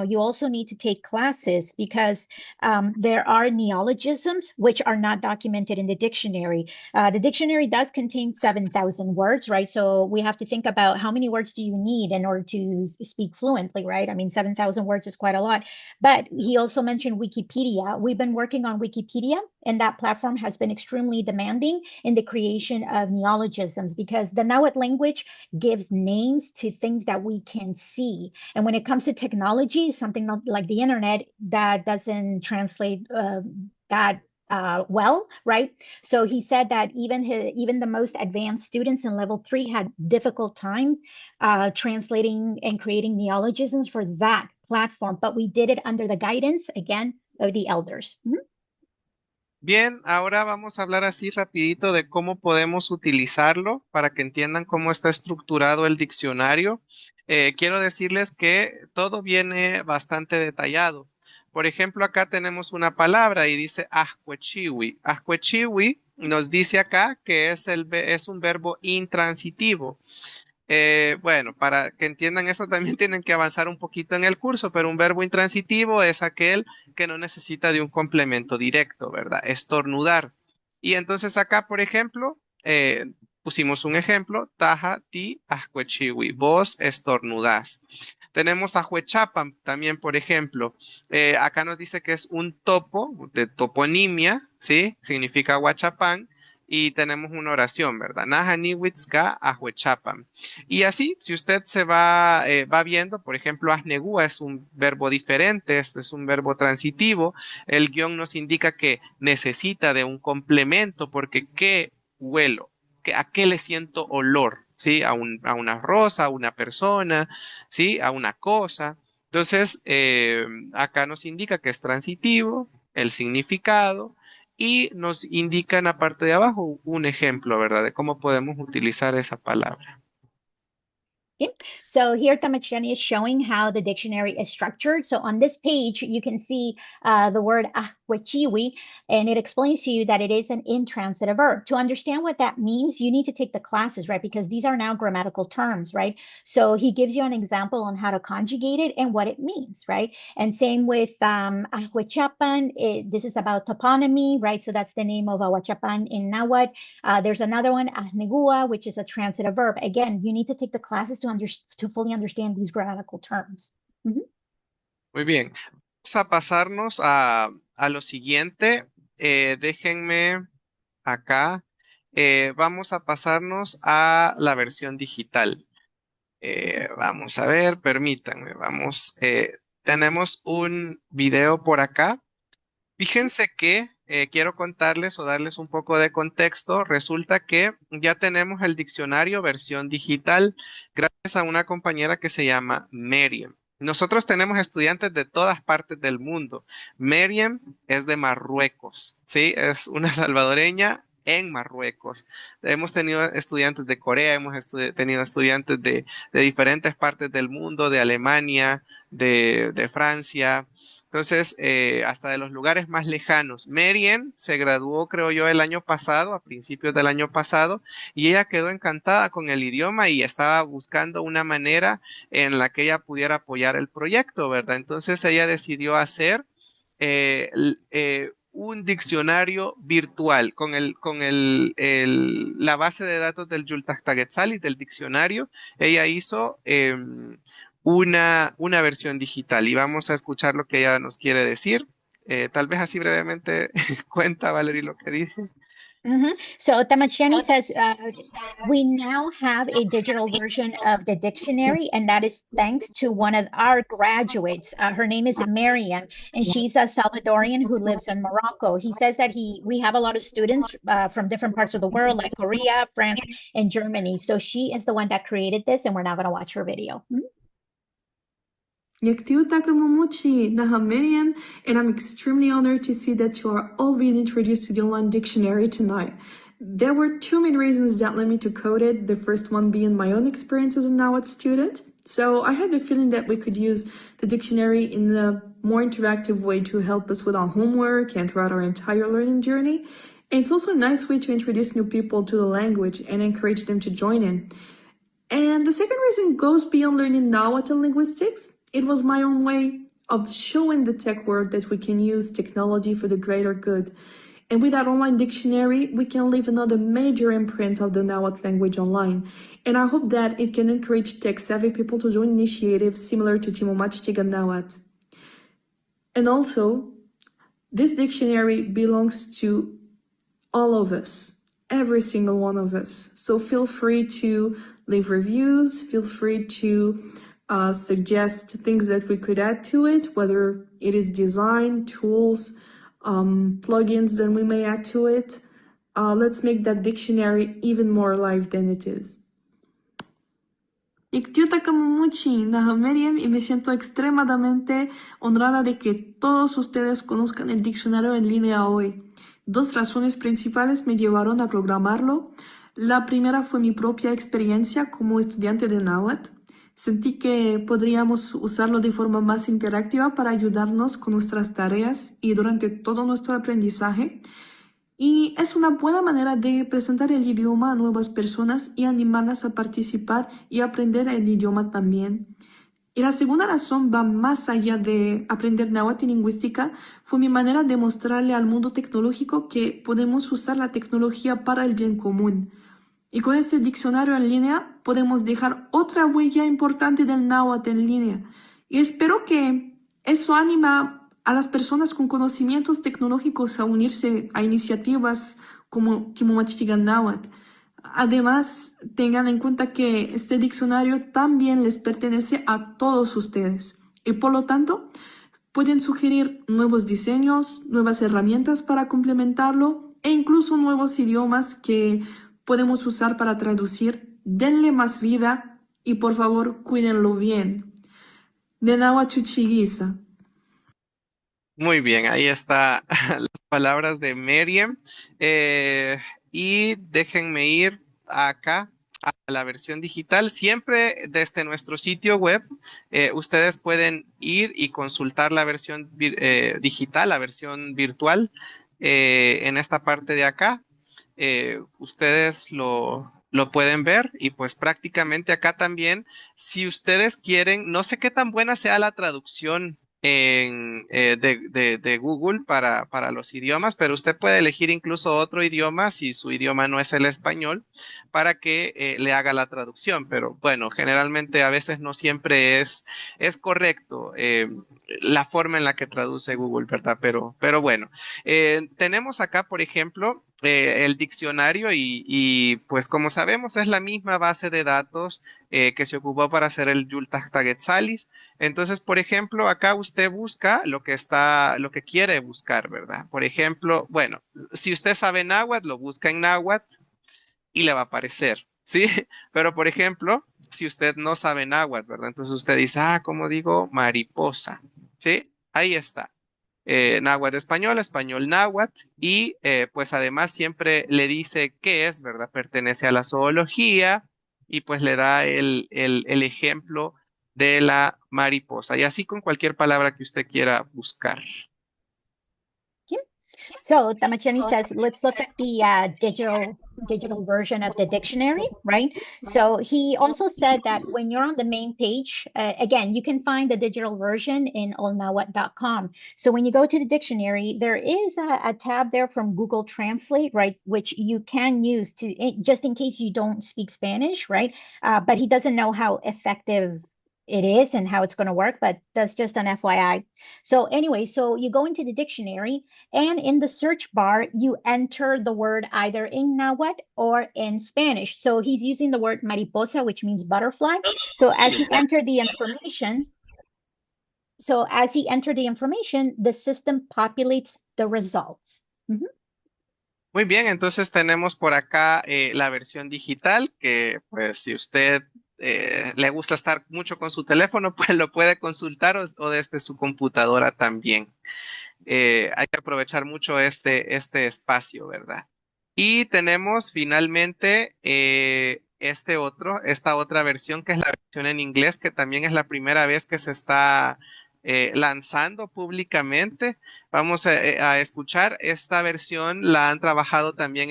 you also need to take classes because there are neologisms which are not documented in the dictionary. The dictionary does contain 7,000 words, right? So we have to think about how many words do you need in order to speak fluently, right? I mean, 7,000 words is quite a lot. But he also mentioned Wikipedia. We've been working on Wikipedia, and that platform has been extremely demanding in the creation of neologisms because the Nahuatl language gives names to things that we can see. And when it comes to technology, something like the internet, that doesn't translate that well, right? So he said that even the most advanced students in level 3 had difficult time translating and creating neologisms for that platform, but we did it under the guidance, again, of the elders. Bien, ahora vamos a hablar así rapidito de cómo podemos utilizarlo para que entiendan cómo está estructurado el diccionario. Quiero decirles que todo viene bastante detallado. Por ejemplo, acá tenemos una palabra y dice ahcuechiwi. Ahcuechiwi nos dice acá que es un verbo intransitivo. Bueno, para que entiendan eso también tienen que avanzar un poquito en el curso, pero un verbo intransitivo es aquel que no necesita de un complemento directo, ¿verdad? Estornudar. Y entonces acá, por ejemplo, pusimos un ejemplo, taja ti ascuechiwi, vos estornudás. Tenemos ajuechapan también, por ejemplo. Acá nos dice que es un topo de toponimia, ¿sí? Significa huachapán. Y tenemos una oración, ¿verdad? Naja niwitzka ajuechapan. Y así, si usted va viendo, por ejemplo, asnegúa es un verbo diferente, este es un verbo transitivo. El guión nos indica que necesita de un complemento porque ¿qué huelo? ¿A qué le siento olor? ¿Sí? A una rosa, a una persona, ¿sí? A una cosa. Entonces, acá nos indica que es transitivo, el significado y nos indica en la parte de abajo un ejemplo, ¿verdad? De cómo podemos utilizar esa palabra. Okay. So here Tamachiani is showing how the dictionary is structured. So on this page, you can see the word ahwechiwi, and it explains to you that it is an intransitive verb. To understand what that means, you need to take the classes, right? Because these are now grammatical terms, right? So he gives you an example on how to conjugate it and what it means, right? And same with ahwechapan, this is about toponymy, right? So that's the name of Ahuachapan in Nahuatl. There's another one, ahnegua, which is a transitive verb. Again, you need to take the classes to fully understand these grammatical terms. Muy bien. Vamos a pasarnos a lo siguiente. Déjenme acá. Vamos a pasarnos a la versión digital. Vamos a ver, permítanme. Tenemos un video por acá. Fíjense que quiero contarles o darles un poco de contexto. Resulta que ya tenemos el diccionario versión digital gracias a una compañera que se llama Meriem. Nosotros tenemos estudiantes de todas partes del mundo. Meriem es de Marruecos, ¿sí? Es una salvadoreña en Marruecos. Hemos tenido estudiantes de Corea, hemos tenido estudiantes de diferentes partes del mundo, de Alemania, de Francia. Entonces, hasta de los lugares más lejanos. Meriem se graduó, creo yo, el año pasado, a principios del año pasado, y ella quedó encantada con el idioma y estaba buscando una manera en la que ella pudiera apoyar el proyecto, ¿verdad? Entonces ella decidió hacer un diccionario virtual con la base de datos del Yultaq-Tagetsalis, del diccionario. Ella hizo una versión digital y vamos a escuchar lo que ella nos quiere decir. Tal vez así brevemente cuenta, Valerie, lo que dije. So Tamachiani says, we now have a digital version of the dictionary, and that is thanks to one of our graduates. Her name is Miriam, and she's a Salvadorian who lives in Morocco. He says that we have a lot of students from different parts of the world, like Korea, France, and Germany. So she is the one that created this, and we're now going to watch her video. Yaktiuta Kamamuchi, Naha Miriam, and I'm extremely honored to see that you are all being introduced to the online dictionary tonight. There were two main reasons that led me to code it, the first one being my own experience as a Nahuatl student. So I had the feeling that we could use the dictionary in a more interactive way to help us with our homework and throughout our entire learning journey. And it's also a nice way to introduce new people to the language and encourage them to join in. And the second reason goes beyond learning Nahuatl linguistics. It was my own way of showing the tech world that we can use technology for the greater good. And with that online dictionary, we can leave another major imprint of the Nahuatl language online. And I hope that it can encourage tech-savvy people to join initiatives similar to Timomachtigan Nahuatl. And also, this dictionary belongs to all of us, every single one of us. So feel free to leave reviews, feel free to suggest things that we could add to it, whether it is design, tools, plugins that we may add to it. Let's make that dictionary even more alive than it is. Iktiuta Kamamuchi, Naha Miriam, y me siento extremadamente honrada de que todos ustedes conozcan el diccionario en línea hoy. Dos razones principales me llevaron a programarlo. La primera fue mi propia experiencia como estudiante de Nahuatl. Sentí que podríamos usarlo de forma más interactiva para ayudarnos con nuestras tareas y durante todo nuestro aprendizaje. Y es una buena manera de presentar el idioma a nuevas personas y animarlas a participar y aprender el idioma también. Y la segunda razón va más allá de aprender náhuatl y lingüística, fue mi manera de mostrarle al mundo tecnológico que podemos usar la tecnología para el bien común. Y con este diccionario en línea podemos dejar otra huella importante del náhuatl en línea. Y espero que eso anima a las personas con conocimientos tecnológicos a unirse a iniciativas como Timomachtigan Náhuatl. Además, tengan en cuenta que este diccionario también les pertenece a todos ustedes. Y por lo tanto, pueden sugerir nuevos diseños, nuevas herramientas para complementarlo e incluso nuevos idiomas que podemos usar para traducir. Denle más vida y por favor cuídenlo bien. De Náhuatl Chuchiguisa. Muy bien, ahí está las palabras de Meriem. Y déjenme ir acá a la versión digital. Siempre desde nuestro sitio web, ustedes pueden ir y consultar la versión digital, la versión virtual, en esta parte de acá. Ustedes lo pueden ver y pues prácticamente acá también, si ustedes quieren, no sé qué tan buena sea la traducción de Google para los idiomas, pero usted puede elegir incluso otro idioma si su idioma no es el español para que le haga la traducción, pero bueno, generalmente a veces no siempre es correcto la forma en la que traduce Google, ¿verdad? Pero bueno, tenemos acá, por ejemplo, el diccionario y pues como sabemos es la misma base de datos que se ocupó para hacer el Yultaq-Tagetsalis. Entonces, por ejemplo, acá usted busca lo que quiere buscar, ¿verdad? Por ejemplo, bueno, si usted sabe náhuatl, lo busca en náhuatl y le va a aparecer, ¿sí? Pero, por ejemplo, si usted no sabe náhuatl, ¿verdad? Entonces usted dice, ¿cómo digo? Mariposa, ¿sí? Ahí está. náhuatl español, español náhuatl, y pues además siempre le dice qué es, ¿verdad? Pertenece a la zoología y pues le da el ejemplo de la mariposa, y así con cualquier palabra que usted quiera buscar. So Tamachani says, let's look at the digital version of the dictionary, right? So he also said that when you're on the main page, again, you can find the digital version in allnawat.com. So when you go to the dictionary, there is a tab there from Google Translate, right? Which you can use to, just in case you don't speak Spanish, right? But he doesn't know how effective it is and how it's going to work, but that's just an FYI. So anyway, so you go into the dictionary, and in the search bar, you enter the word either in Nahuatl or in Spanish. So he's using the word mariposa, which means butterfly. So as he entered the information, the system populates the results. Mm-hmm. Muy bien, entonces tenemos por acá la versión digital, que pues si usted le gusta estar mucho con su teléfono, pues lo puede consultar o desde su computadora también. Hay que aprovechar mucho este espacio, ¿verdad? Y tenemos finalmente esta otra versión, que es la versión en inglés, que también es la primera vez que se está lanzando públicamente. Vamos a escuchar esta versión. La han trabajado también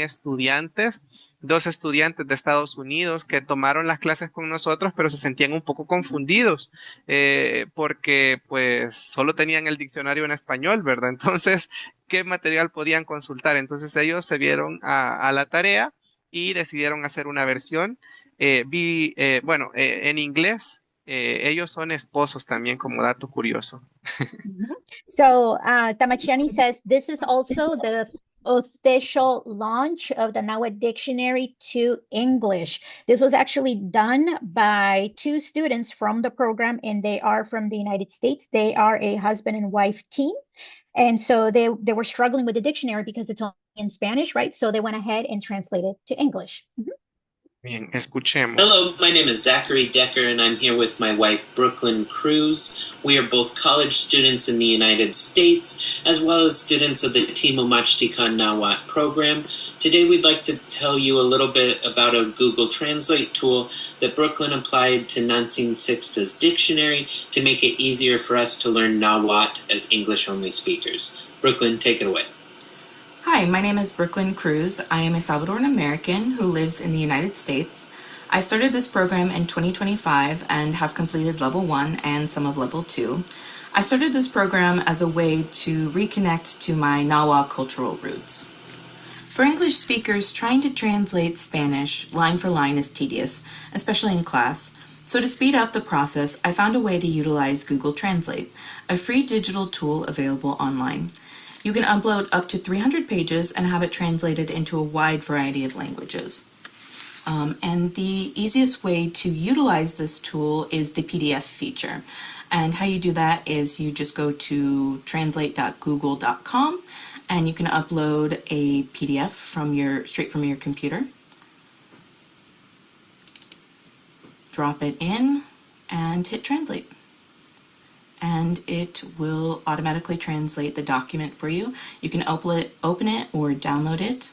dos estudiantes de Estados Unidos que tomaron las clases con nosotros, pero se sentían un poco confundidos porque pues solo tenían el diccionario en español, ¿verdad? Entonces, ¿qué material podían consultar? Entonces ellos se vieron a la tarea y decidieron hacer una versión, en inglés. Ellos son esposos también, como dato curioso. So Tamachiani says this is also the official launch of the Nahuatl Dictionary to English. This was actually done by two students from the program, and they are from the United States. They are a husband and wife team. And so they were struggling with the dictionary because it's only in Spanish, right? So they went ahead and translated to English. Mm-hmm. Bien, escuchemos. Hello, my name is Zachary Decker, and I'm here with my wife, Brooklyn Cruz. We are both college students in the United States, as well as students of the Timo Machtikan Nahuatl program. Today, we'd like to tell you a little bit about a Google Translate tool that Brooklyn applied to Nansing Sixta's dictionary to make it easier for us to learn Nahuatl as English-only speakers. Brooklyn, take it away. Hi, my name is Brooklyn Cruz. I am a Salvadoran American who lives in the United States. I started this program in 2025 and have completed level 1 and some of level 2. I started this program as a way to reconnect to my Nahuatl cultural roots. For English speakers, trying to translate Spanish line for line is tedious, especially in class. So to speed up the process, I found a way to utilize Google Translate, a free digital tool available online. You can upload up to 300 pages and have it translated into a wide variety of languages. And the easiest way to utilize this tool is the PDF feature. And how you do that is you just go to translate.google.com and you can upload a PDF straight from your computer. Drop it in and hit translate. And it will automatically translate the document for you. You can open it or download it.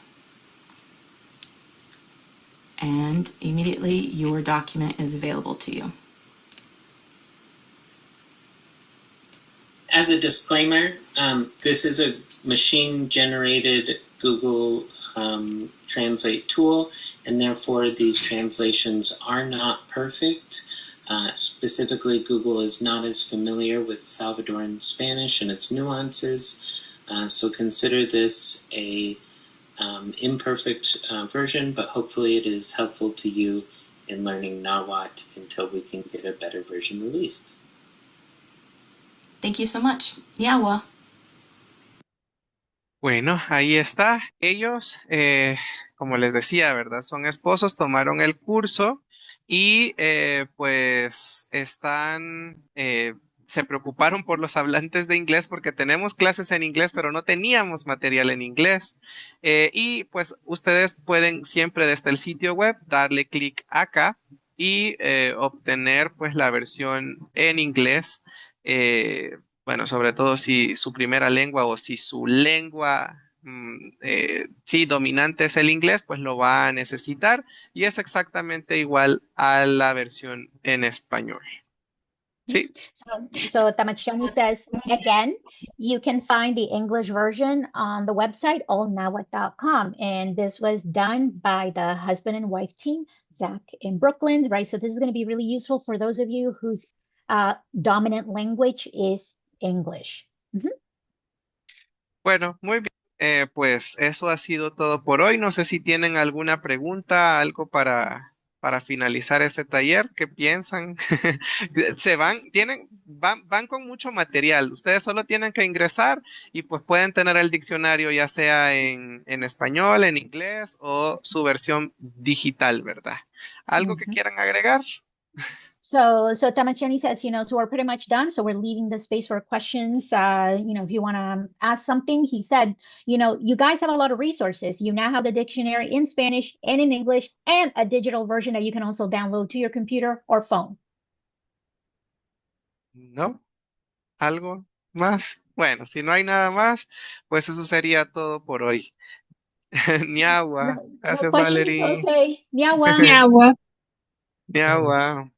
And immediately your document is available to you. As a disclaimer, this is a machine-generated Google Translate tool, and therefore these translations are not perfect. Specifically, Google is not as familiar with Salvadoran Spanish and its nuances, so consider this a imperfect version, but hopefully it is helpful to you in learning Nahuatl until we can get a better version released. Thank you so much. Yawa. Bueno, ahí está. Ellos, como les decía, ¿verdad? Son esposos, tomaron el curso y pues se preocuparon por los hablantes de inglés porque tenemos clases en inglés, pero no teníamos material en inglés. Y pues ustedes pueden siempre desde el sitio web darle clic acá y obtener pues la versión en inglés. bueno, sobre todo si su primera lengua o si su lengua sí, dominante es el inglés, pues lo va a necesitar y es exactamente igual a la versión en español. Sí. So Tamachani says, again, you can find the English version on the website, allnawat.com. And this was done by the husband and wife team, Zach in Brooklyn, right? So this is going to be really useful for those of you whose dominant language is English. Bueno, muy bien. Pues eso ha sido todo por hoy. No sé si tienen alguna pregunta, algo para finalizar este taller. ¿Qué piensan? Van con mucho material. Ustedes solo tienen que ingresar y pues pueden tener el diccionario ya sea en español, en inglés o su versión digital, ¿verdad? ¿Algo que quieran agregar? So Tamachani says, so we're pretty much done. So we're leaving the space for questions. If you want to ask something, he said, you guys have a lot of resources. You now have the dictionary in Spanish and in English and a digital version that you can also download to your computer or phone. ¿No? ¿Algo más? Bueno, si no hay nada más, pues eso sería todo por hoy. Niagua. Gracias, questions? Valerie. Okay. Niagua. Niagua. Niagua.